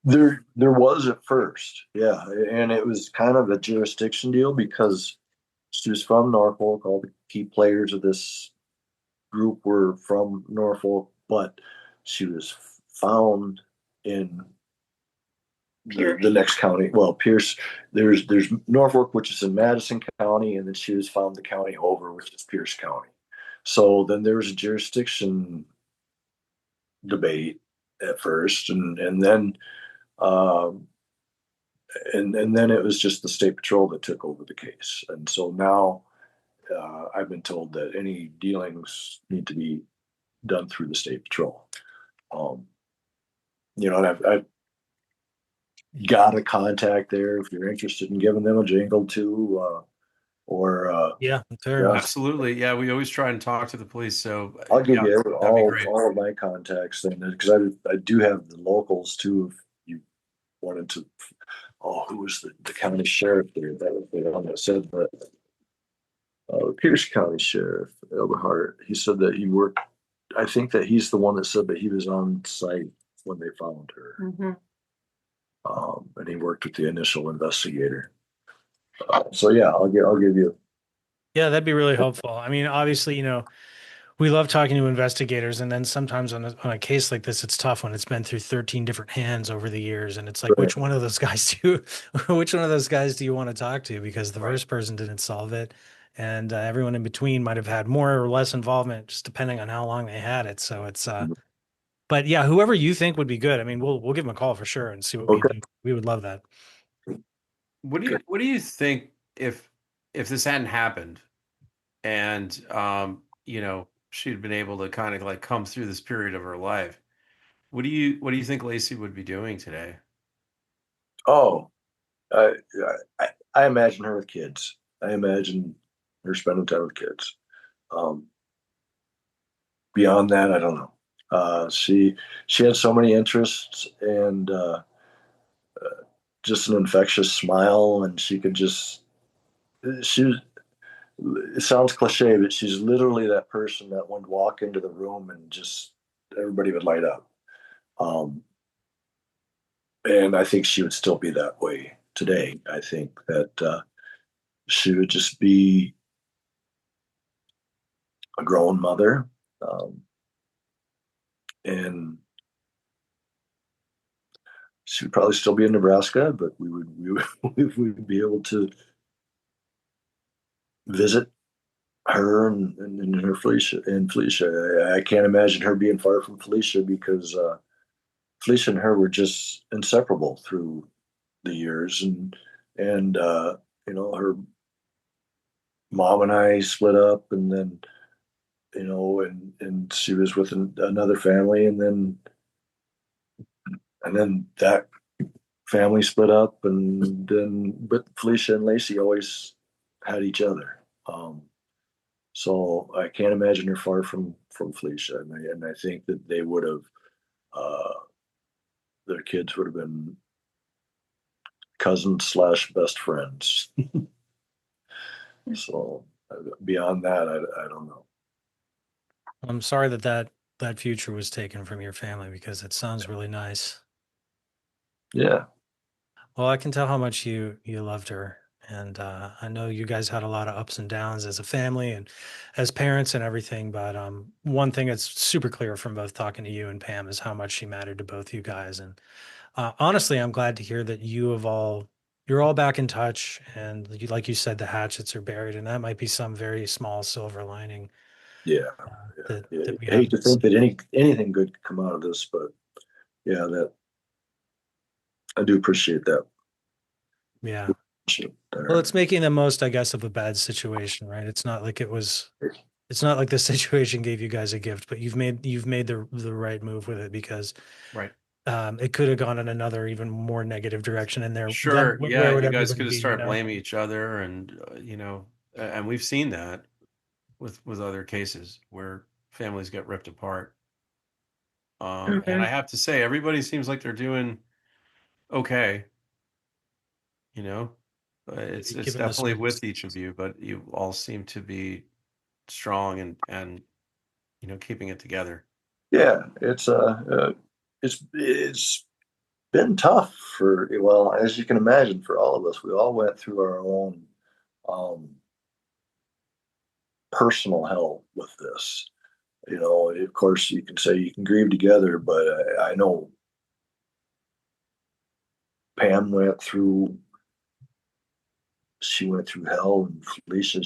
there was at first, yeah, and it was kind of a jurisdiction deal because she was from Norfolk. All the key players of this group were from Norfolk, but she was found in the next county. Well, Pierce, there's Norfolk, which is in Madison County, and then she was found the county over, which is Pierce County. So then there was a jurisdiction debate at first, and then um, and then it was just the state patrol that took over the case, and so now I've been told that any dealings need to be done through the state patrol. Um, and I've got a contact there if you're interested in giving them a jingle too, or Yeah, very yeah, much. Absolutely. Yeah, we always try and talk to the police. So, I'll give yeah, you that'd be great. all of my contacts then because I do have the locals too. If you wanted to, who was the county sheriff there? That was the one that said that. Pierce County Sheriff Eberhart. He said that he worked. I think that he's the one that said that he was on site when they found her, and he worked with the initial investigator. So yeah, I'll give you. Yeah, that'd be really helpful. I mean, obviously, we love talking to investigators, and then sometimes on a case like this, it's tough when it's been through 13 different hands over the years, and it's like, Right. which one of those guys which one of those guys do you want to talk to? Because the first person didn't solve it, and everyone in between might have had more or less involvement, just depending on how long they had it. So but yeah, whoever you think would be good. I mean, we'll give them a call for sure and see what we Okay. do. We would love that. What do you think if this hadn't happened and she'd been able to kind of like come through this period of her life? What do you think Lacey would be doing today? Oh, I, I imagine her with kids. I imagine her spending time with kids. Um, Beyond that, I don't know. She had so many interests and just an infectious smile, and she could just she. It sounds cliche, but she's literally that person that would walk into the room and just everybody would light up. Um, and I think she would still be that way today. I think that she would just be a grown mother, um, and she would probably still be in Nebraska, but we would we would be able to visit her and her Felicia. I can't imagine her being far from Felicia because Felicia and her were just inseparable through the years, and her mom and I split up, and then and she was with another family, and then that family split up, and then but Felicia and Lacey always had each other. So I can't imagine her far from Felicia, and I think that they would have uh, their kids would have been cousins slash best friends. So beyond that, I don't know. I'm sorry that future was taken from your family because it sounds really nice. Yeah, Well, I can tell how much you loved her, and I know you guys had a lot of ups and downs as a family and as parents and everything. But one thing that's super clear from both talking to you and Pam is how much she mattered to both you guys. And honestly, I'm glad to hear that you're all back in touch, and like you said, the hatchets are buried, and that might be some very small silver lining yeah, that we I hate haven't to think that seen. anything good could come out of this, but yeah, that I do appreciate that. Yeah. Well, There. it's making the most, I guess, of a bad situation, right? It's not like the situation gave you guys a gift, but you've made the right move with it because Right. it could have gone in another even more negative direction. And then Sure. Yeah, where would you guys everybody could have be? You started know? blaming each other, and and we've seen that with other cases where families get ripped apart. And I Mhm. have to say, everybody seems like they're doing okay. You know, it's Given the definitely with each of circumstances. you, but you all seem to be strong and keeping it together. Yeah, it's been tough for, well, as you can imagine, for all of us. We all went through our own um, personal hell with this. Of course, you can say you can grieve together, but I know Pam went through. She went through hell, and Felicia,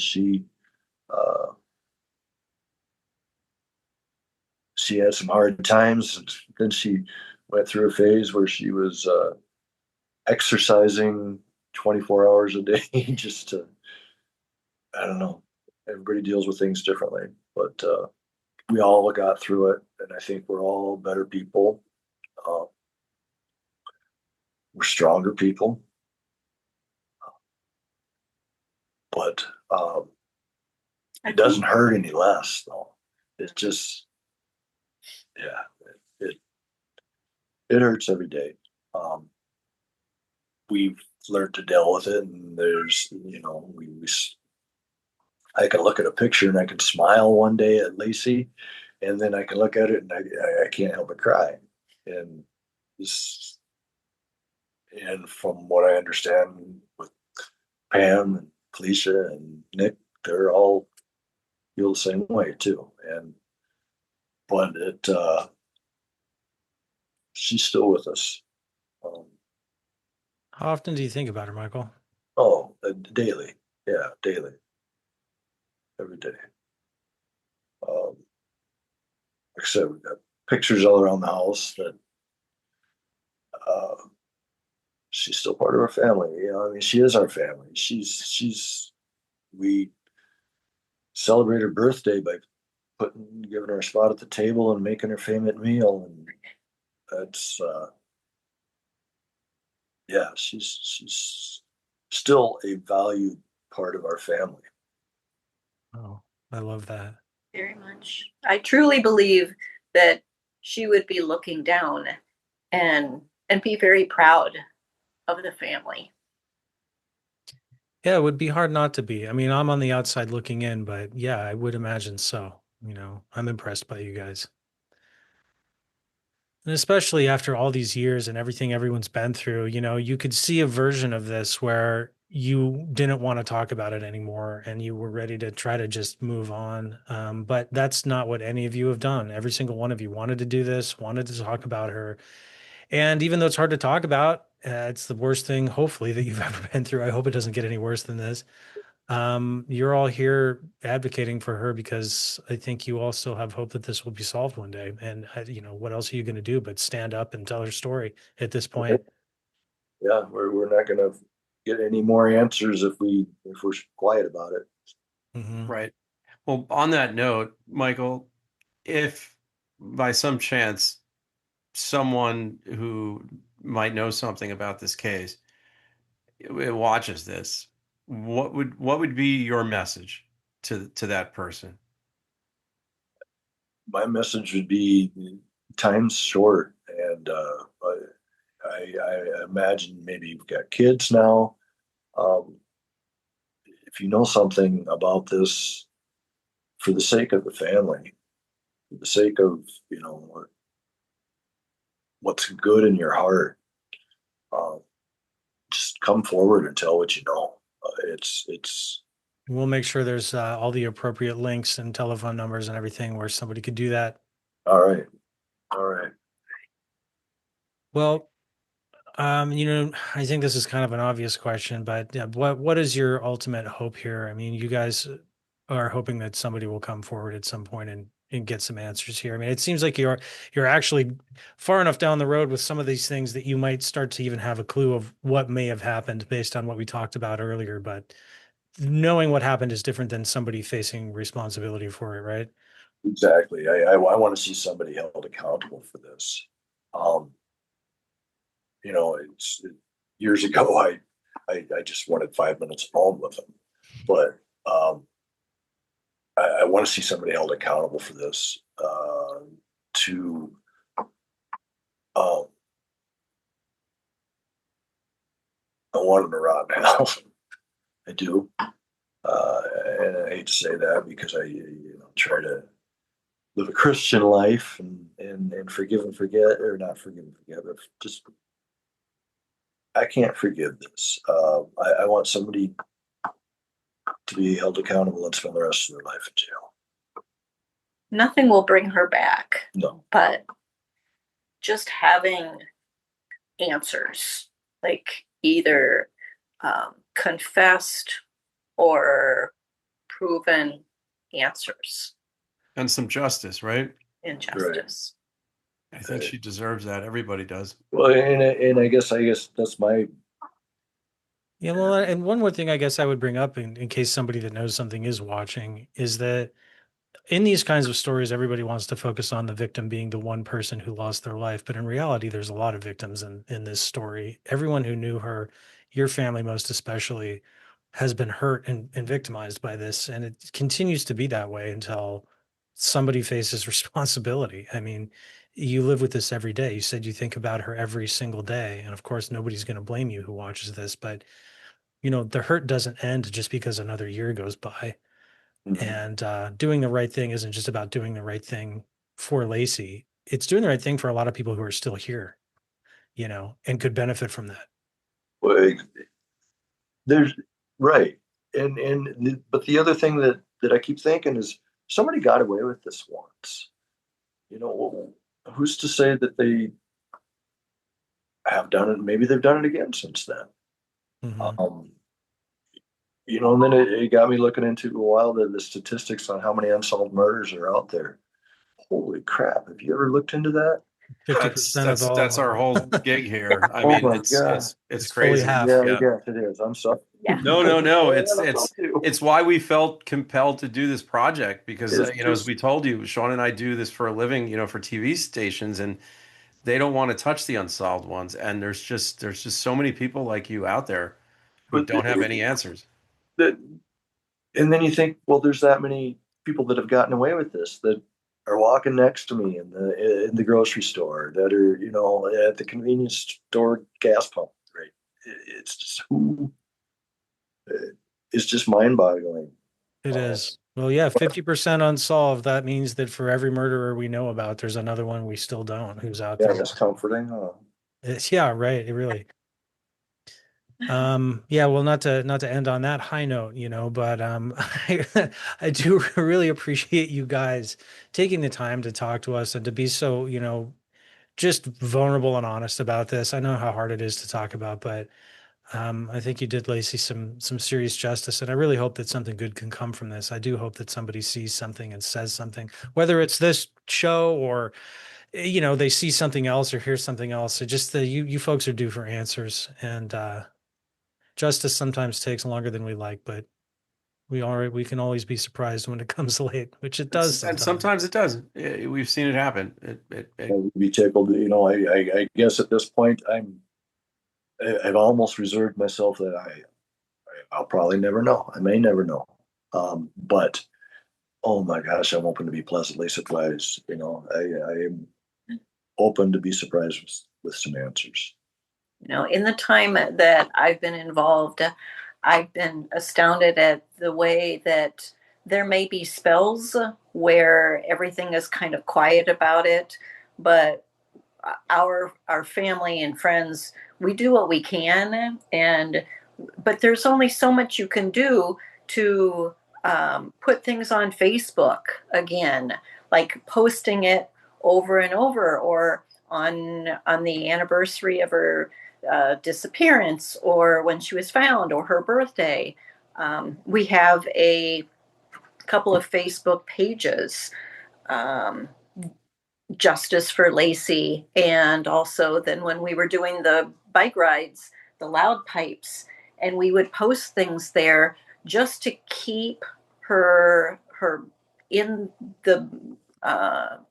uh, she had some hard times. Then she went through a phase where she was exercising 24 hours a day just to, I don't know. Everybody deals with things differently, but we all got through it, and I think we're all better people. Uh, we're stronger people, but I it doesn't think hurt any less, though. It just, yeah, it it hurts every day. Um, we've learned to deal with it, and I can look at a picture and I can smile one day at Lacey, and then I can look at it and I can't help but cry. And this, and from what I understand with Pam and Felicia and Nick, they're all feel the same way too. And but she's still with us. Um, How often do you think about her, Michael? daily, yeah, daily, every day. Like I said, we've got pictures all around the house that uh, she's still part of our family. I mean, she is our family. We celebrate her birthday by giving her a spot at the table and making her favorite meal, and that's yeah, she's still a valued part of our family. Oh, I love that. very much. I truly believe that she would be looking down and be very proud of the family. Yeah, it would be hard not to be. I mean, I'm on the outside looking in, but yeah, I would imagine so. I'm impressed by you guys. And especially after all these years and everything everyone's been through, you could see a version of this where you didn't want to talk about it anymore and you were ready to try to just move on. But that's not what any of you have done. Every single one of you wanted to do this, wanted to talk about her. And even though it's hard to talk about, it's the worst thing, hopefully, that you've ever been through. I hope it doesn't get any worse than this. You're all here advocating for her because I think you also have hope that this will be solved one day. And what else are you going to do but stand up and tell her story at this point? Yeah, we're not going to get any more answers if we're quiet about it. Mm-hmm. Right. Well, on that note, Michael, if by some chance someone who might know something about this case watches this, what would be your message to that person? My message would be time's short, and I imagine maybe you've got kids now. Um, if you know something about this, for the sake of the family, for the sake of what's good in your heart, uh, just come forward and tell what you know. It's We'll make sure there's all the appropriate links and telephone numbers and everything where somebody could do that. all right, all right. Well, I think this is kind of an obvious question, but yeah, what is your ultimate hope here? I mean, you guys are hoping that somebody will come forward at some point and get some answers here. I mean, it seems like you're actually far enough down the road with some of these things that you might start to even have a clue of what may have happened based on what we talked about earlier. But knowing what happened is different than somebody facing responsibility for it, right? Exactly. I want to see somebody held accountable for this. Um, years ago, I just wanted 5 minutes alone with him, but I want to see somebody held accountable for this. To um, I want him to rot in hell. I do, and I hate to say that because I try to live a Christian life and forgive and forget, or not forgive and forget, but just I can't forgive this. I want somebody to be held accountable and spend the rest of their life in jail. Nothing will bring her back, No. but just having answers, like either confessed or proven answers, And some justice, right? injustice. I think Right. she deserves that. Everybody does. Well, and I guess that's my Yeah, well, and one more thing I guess I would bring up in case somebody that knows something is watching is that in these kinds of stories, everybody wants to focus on the victim being the one person who lost their life. But in reality, there's a lot of victims in this story. Everyone who knew her, your family most especially, has been hurt and victimized by this. And it continues to be that way until somebody faces responsibility. I mean, you live with this every day. You said you think about her every single day. And of course, nobody's going to blame you who watches this. But, the hurt doesn't end just because another year goes by. And doing the right thing isn't just about doing the right thing for Lacey. It's doing the right thing for a lot of people who are still here, and could benefit from that. well, there's right, but the other thing that I keep thinking is somebody got away with this once. Who's to say that they have done it? Maybe they've done it again since then. Mm-hmm. And then it got me looking into a while the statistics on how many unsolved murders are out there. Holy crap! Have you ever looked into that? 50% of That's our all. whole gig here. I Oh mean, my it's god! it's it's It's fully crazy. half. Yeah, Yeah. yes, it is. I'm sorry. Yeah. No. It's I it's felt you. it's why we felt compelled to do this project because It's as just we told you, Sean and I do this for a living, for TV stations, and they don't want to touch the unsolved ones. And there's just so many people like you out there who but don't have any answers. that and then you think, well, there's that many people that have gotten away with this that are walking next to me in the grocery store, that are at the convenience store gas pump. Right? It's just it's just mind boggling. It is. Well, yeah, 50% unsolved. That means that for every murderer we know about, there's another one we still don't who's out Yeah, there. that's comforting. Huh? Yeah, right. It really. Yeah, well, not to end on that high note, but I do really appreciate you guys taking the time to talk to us and to be so, just vulnerable and honest about this. I know how hard it is to talk about, but I think you did Lacey some serious justice, and I really hope that something good can come from this. I do hope that somebody sees something and says something, whether it's this show or they see something else or hear something else. It just you folks are due for answers, and justice sometimes takes longer than we like, but we can always be surprised when it comes late, which it does And sometimes. sometimes it doesn't. We've seen it happen. I would be tickled. I guess at this point, I've almost reserved myself that I'll probably never know. I may never know. But oh my gosh, I'm open to be pleasantly surprised. I am open to be surprised with some answers. In the time that I've been involved, I've been astounded at the way that there may be spells where everything is kind of quiet about it, but our family and friends, we do what we can, but there's only so much you can do to put things on Facebook again, like posting it over and over, or on the anniversary of her disappearance, or when she was found, or her birthday. We have a couple of Facebook pages. Um, Justice for Lacey, and also then when we were doing the bike rides, the loud pipes, and we would post things there just to keep her in the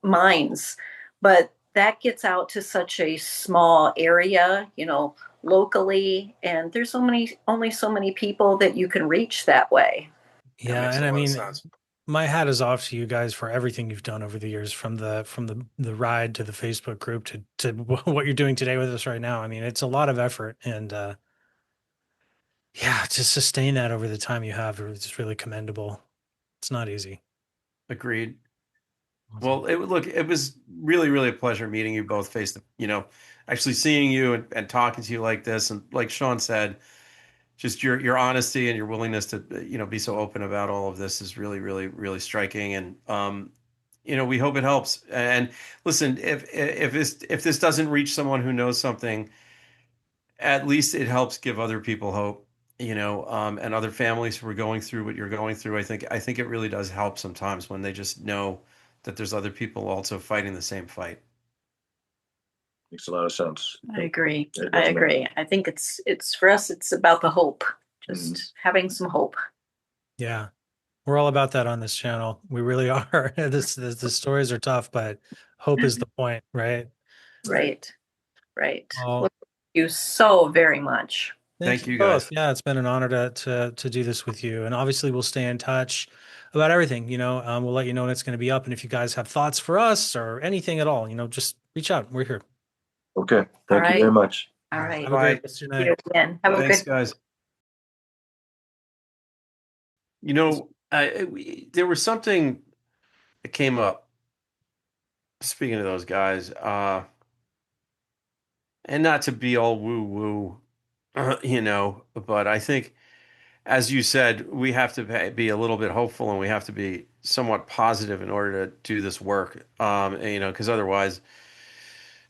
minds. But that gets out to such a small area, locally, and there's only so many people that you can reach that way. That Yeah, makes and a I lot of mean, sense. my hat is off to you guys for everything you've done over the years, from the ride to the Facebook group to what you're doing today with us right now. I mean, it's a lot of effort, and yeah, to sustain that over the time you have is really commendable. It's not easy. Agreed. Awesome. Well, it was really, really a pleasure meeting you both actually seeing you and talking to you like this. And like Sean said, just your honesty and your willingness to, be so open about all of this is really, really, really striking. And, we hope it helps. And listen, if this doesn't reach someone who knows something, at least it helps give other people hope, and other families who are going through what you're going through. I think it really does help sometimes when they just know that there's other people also fighting the same fight. Makes a lot of sense. I agree. It I does make- agree. I think it's for us, it's about the hope, just Mhm. having some hope. Yeah, we're all about that on this channel. We really are. The stories are tough, but hope is the point, right? Right. Right. Oh, Well, thank you so very much. thank Thank you you both. guys. Yeah, it's been an honor to do this with you, and obviously we'll stay in touch about everything. We'll let you know when it's going to be up, and if you guys have thoughts for us or anything at all, just reach out. We're here. Okay. All Thank you right. very much. All right. Have a great Bye. rest of your See night. you again. Have a Thanks, good guys. There was something that came up. Speaking of those guys, and not to be all woo woo, but I think, as you said, we have to be a little bit hopeful and we have to be somewhat positive in order to do this work. Because otherwise,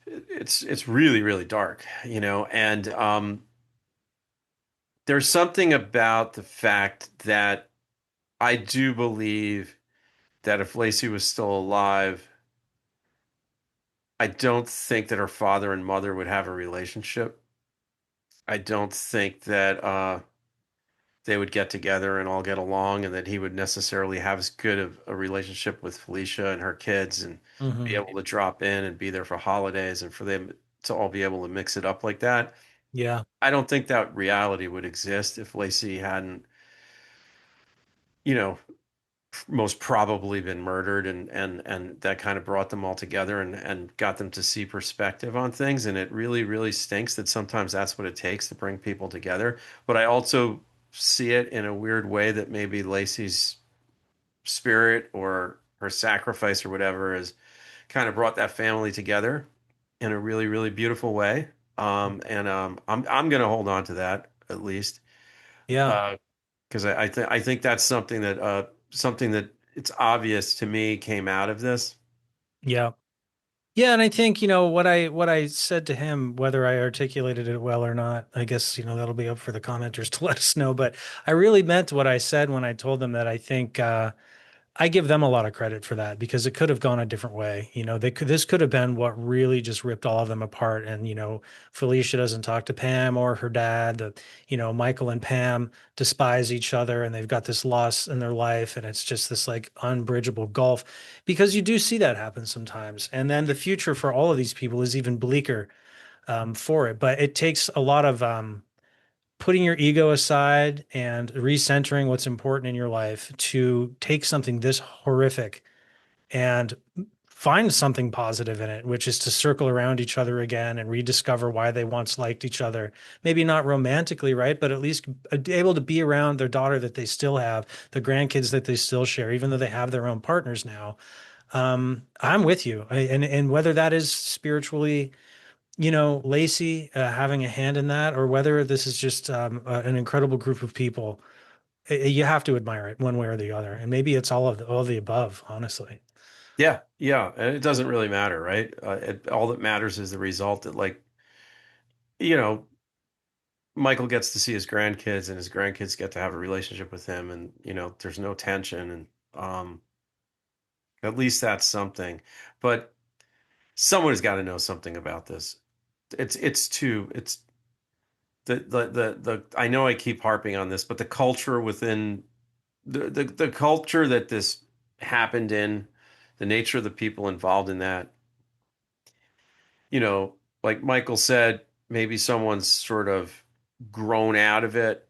it's really, really dark. And there's something about the fact that I do believe that if Lacey was still alive, I don't think that her father and mother would have a relationship. I don't think that they would get together and all get along, and that he would necessarily have as good of a relationship with Felicia and her kids and be Hmm. able to drop in and be there for holidays and for them to all be able to mix it up like that. Yeah, I don't think that reality would exist if Lacey hadn't, you know, most probably been murdered, and that kind of brought them all together and got them to see perspective on things. And it really, really stinks that sometimes that's what it takes to bring people together. But I also see it in a weird way that maybe Lacey's spirit or her sacrifice or whatever has kind of brought that family together in a really, really beautiful way. And I'm gonna hold on to that at least. yeah, Because I think that's something that it's obvious to me came out of this. yeah. Yeah, and I think, what I said to him, whether I articulated it well or not, I guess, that'll be up for the commenters to let us know. But I really meant what I said when I told them that I think I give them a lot of credit for that because it could have gone a different way. This could have been what really just ripped all of them apart. And, Felicia doesn't talk to Pam or her dad. Michael and Pam despise each other and they've got this loss in their life. And it's just this like unbridgeable gulf because you do see that happen sometimes. And then the future for all of these people is even bleaker for it. But it takes a lot of, putting your ego aside and recentering what's important in your life to take something this horrific and find something positive in it, which is to circle around each other again and rediscover why they once liked each other. Maybe not romantically, right? But at least able to be around their daughter that they still have, the grandkids that they still share, even though they have their own partners now. I'm with you. And whether that is spiritually Lacey having a hand in that, or whether this is just an incredible group of people, you have to admire it one way or the other. And maybe it's all of the above, honestly. Yeah, yeah, and it doesn't really matter, right? All that matters is the result that, like, you know, Michael gets to see his grandkids, and his grandkids get to have a relationship with him, and there's no tension, and at least that's something. But someone has got to know something about this. It's the I know I keep harping on this, but the culture within the culture that this happened in, the nature of the people involved in that, you know, like Michael said, maybe someone's sort of grown out of it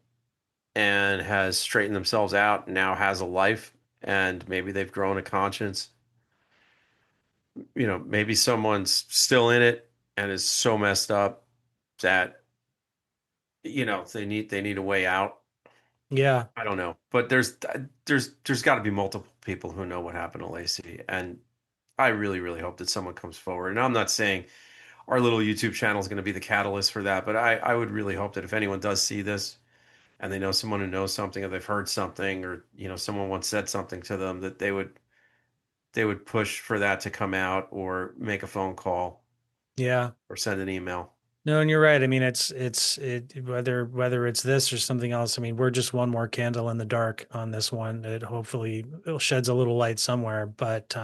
and has straightened themselves out and now has a life, and maybe they've grown a conscience. Maybe someone's still in it and is so messed up that they need a way out. Yeah. I don't know, but there's got to be multiple people who know what happened to Lacey, and I really, really hope that someone comes forward. And I'm not saying our little YouTube channel is going to be the catalyst for that, but I would really hope that if anyone does see this and they know someone who knows something, or they've heard something, or someone once said something to them, that they would push for that to come out, or make a phone call, Yeah. or send an email. No, and you're right. I mean, whether it's this or something else. I mean, we're just one more candle in the dark on this one. It sheds a little light somewhere, but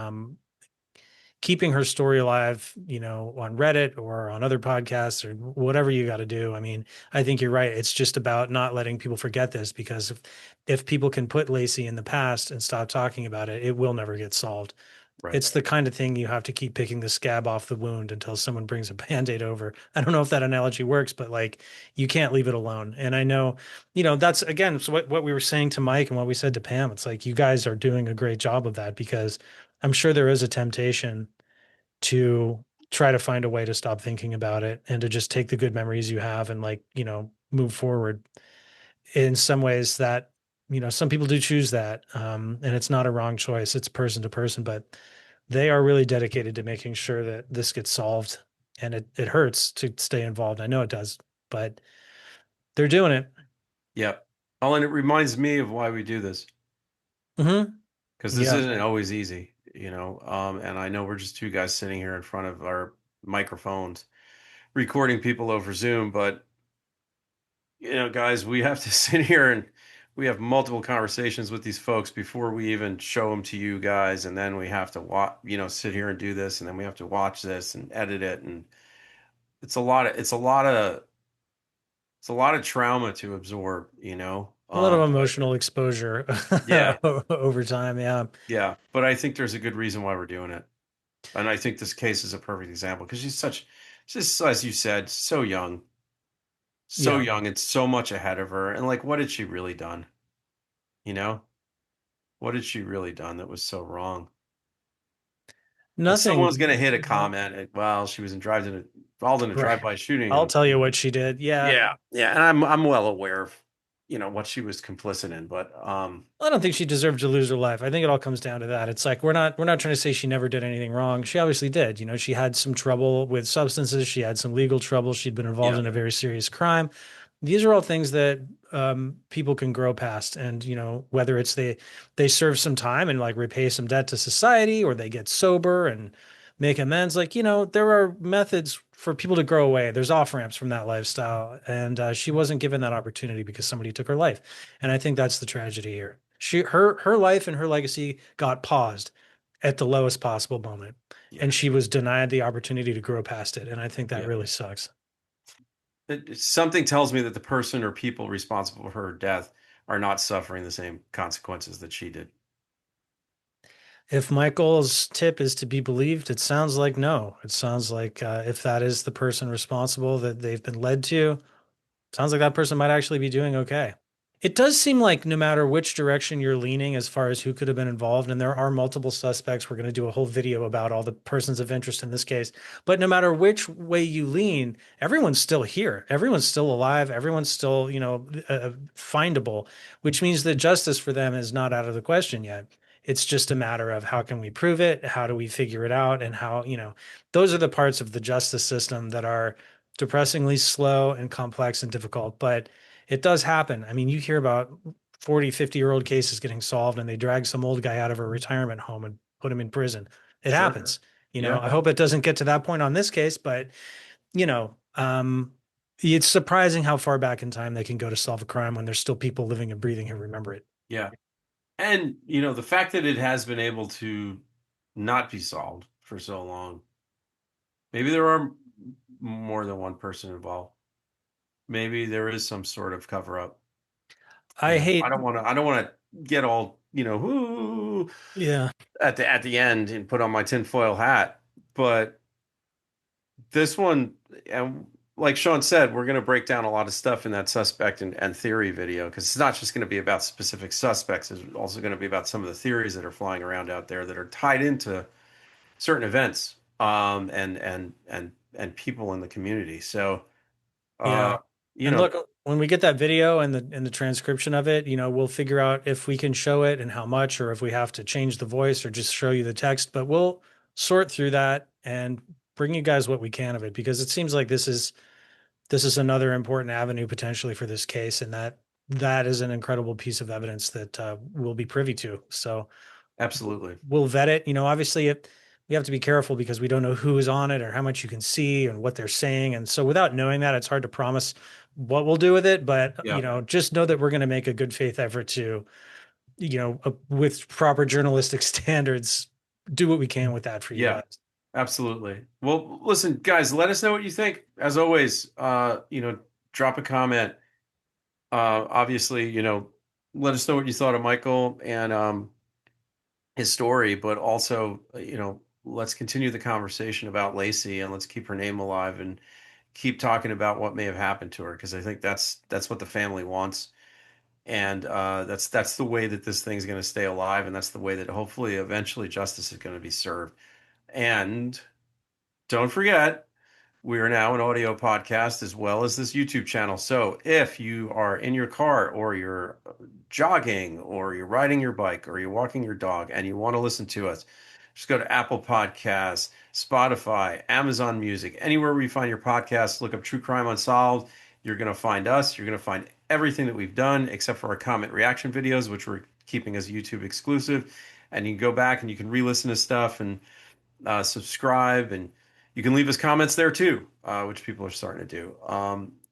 keeping her story alive, on Reddit or on other podcasts or whatever you got to do. I mean, I think you're right. It's just about not letting people forget this because if people can put Lacey in the past and stop talking about it, it will never get solved. Right. It's the kind of thing you have to keep picking the scab off the wound until someone brings a band-aid over. I don't know if that analogy works, but like you can't leave it alone. And I know, that's again, so what we were saying to Mike and what we said to Pam, it's like you guys are doing a great job of that because I'm sure there is a temptation to try to find a way to stop thinking about it and to just take the good memories you have and like, move forward. In some ways that, some people do choose that. And it's not a wrong choice. It's person to person, but they are really dedicated to making sure that this gets solved. And it hurts to stay involved. I know it does, but they're doing it. Yep. Oh, and it reminds me of why we do this, Mm-hmm. because this Yeah. isn't always easy, and I know we're just two guys sitting here in front of our microphones recording people over Zoom, but guys, we have to sit here and we have multiple conversations with these folks before we even show them to you guys, and then we have to watch, sit here and do this, and then we have to watch this and edit it, and it's a lot of trauma to absorb, A lot of emotional exposure yeah, over time. Yeah. yeah, but I think there's a good reason why we're doing it, and I think this case is a perfect example because just as you said, so Yeah. young and so much ahead of her, and like, what had she really done? You know? What had she really done that was so wrong? And someone's Nothing. going to hit a comment at, well, she was involved in a Right. drive-by shooting, I'll and tell you what she did. Yeah. yeah, yeah, and I'm well aware of what she was complicit in, but I don't think she deserved to lose her life. I think it all comes down to that. It's like we're not trying to say she never did anything wrong. She obviously did. She had some trouble with substances. She had some legal trouble. She'd been involved yeah, in a very serious crime. These are all things that people can grow past. And whether it's they serve some time and like repay some debt to society, or they get sober and make amends. Like, there are methods for people to grow away. There's off ramps from that lifestyle. And she wasn't given that opportunity because somebody took her life. And I think that's the tragedy here. Her life and her legacy got paused at the lowest possible moment. Yeah. And she was denied the opportunity to grow past it. And I think that really sucks. Something tells me that the person or people responsible for her death are not suffering the same consequences that she did. If Michael's tip is to be believed, it sounds like no. It sounds like if that is the person responsible that they've been led to, sounds like that person might actually be doing okay. It does seem like no matter which direction you're leaning as far as who could have been involved, and there are multiple suspects, we're going to do a whole video about all the persons of interest in this case. But no matter which way you lean, everyone's still here. Everyone's still alive. Everyone's still, findable, which means that justice for them is not out of the question yet. It's just a matter of how can we prove it? How do we figure it out? And how, those are the parts of the justice system that are depressingly slow and complex and difficult. But it does happen. I mean, you hear about 40, 50-year-old cases getting solved and they drag some old guy out of a retirement home and put him in prison. It happens. I hope it doesn't get to that point on this case, but it's surprising how far back in time they can go to solve a crime when there's still people living and breathing who remember it. Yeah. And, the fact that it has been able to not be solved for so long, maybe there are more than one person involved. Maybe there is some sort of cover up. I don't want to get all, at the end and put on my tinfoil hat. But this one, and like Sean said, we're going to break down a lot of stuff in that suspect and theory video, because it's not just going to be about specific suspects. It's also going to be about some of the theories that are flying around out there that are tied into certain events, and people in the community. So, look, when we get that video and the transcription of it, we'll figure out if we can show it and how much, or if we have to change the voice or just show you the text. But we'll sort through that and bring you guys what we can of it, because it seems like this is another important avenue potentially for this case, and that is an incredible piece of evidence that we'll be privy to. So absolutely, we'll vet it. Obviously we have to be careful because we don't know who is on it or how much you can see and what they're saying. And so without knowing that, it's hard to promise what we'll do with it. But, just know that we're going to make a good faith effort to, with proper journalistic standards, do what we can with that for you guys. Absolutely. Well, listen, guys, let us know what you think. As always, drop a comment. Obviously, let us know what you thought of Michael and his story, but also, let's continue the conversation about Lacey, and let's keep her name alive and keep talking about what may have happened to her, because I think that's what the family wants. And that's the way that this thing's going to stay alive, and that's the way that hopefully eventually justice is going to be served. And don't forget, we are now an audio podcast as well as this YouTube channel. So if you are in your car, or you're jogging, or you're riding your bike, or you're walking your dog and you want to listen to us, just go to Apple Podcasts, Spotify, Amazon Music, anywhere where you find your podcasts, look up True Crime Unsolved. You're going to find us. You're going to find everything that we've done except for our comment reaction videos, which we're keeping as YouTube exclusive. And you can go back and you can re-listen to stuff and subscribe, and you can leave us comments there too, which people are starting to do.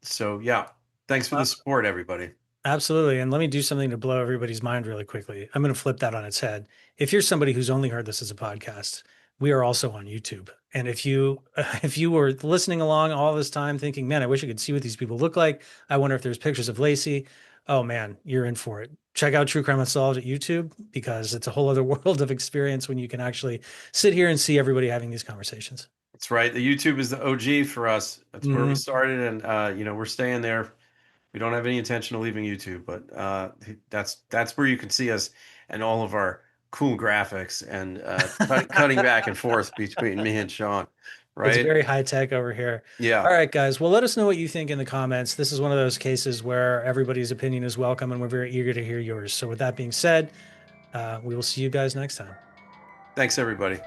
So yeah, thanks for the support, everybody. Absolutely. And let me do something to blow everybody's mind really quickly. I'm going to flip that on its head. If you're somebody who's only heard this as a podcast, we are also on YouTube. And if you were listening along all this time thinking, man, I wish I could see what these people look like, I wonder if there's pictures of Lacey. Oh man, you're in for it. Check out True Crime Unsolved at YouTube, because it's a whole other world of experience when you can actually sit here and see everybody having these conversations. That's right. The YouTube is the OG for us. That's where we started, and we're staying there. We don't have any intention of leaving YouTube, but that's where you can see us and all of our cool graphics and cutting back and forth between me and Sean. Right? It's very high tech over here. Yeah. All right, guys. Well, let us know what you think in the comments. This is one of those cases where everybody's opinion is welcome, and we're very eager to hear yours. So with that being said, we will see you guys next time. Thanks, everybody.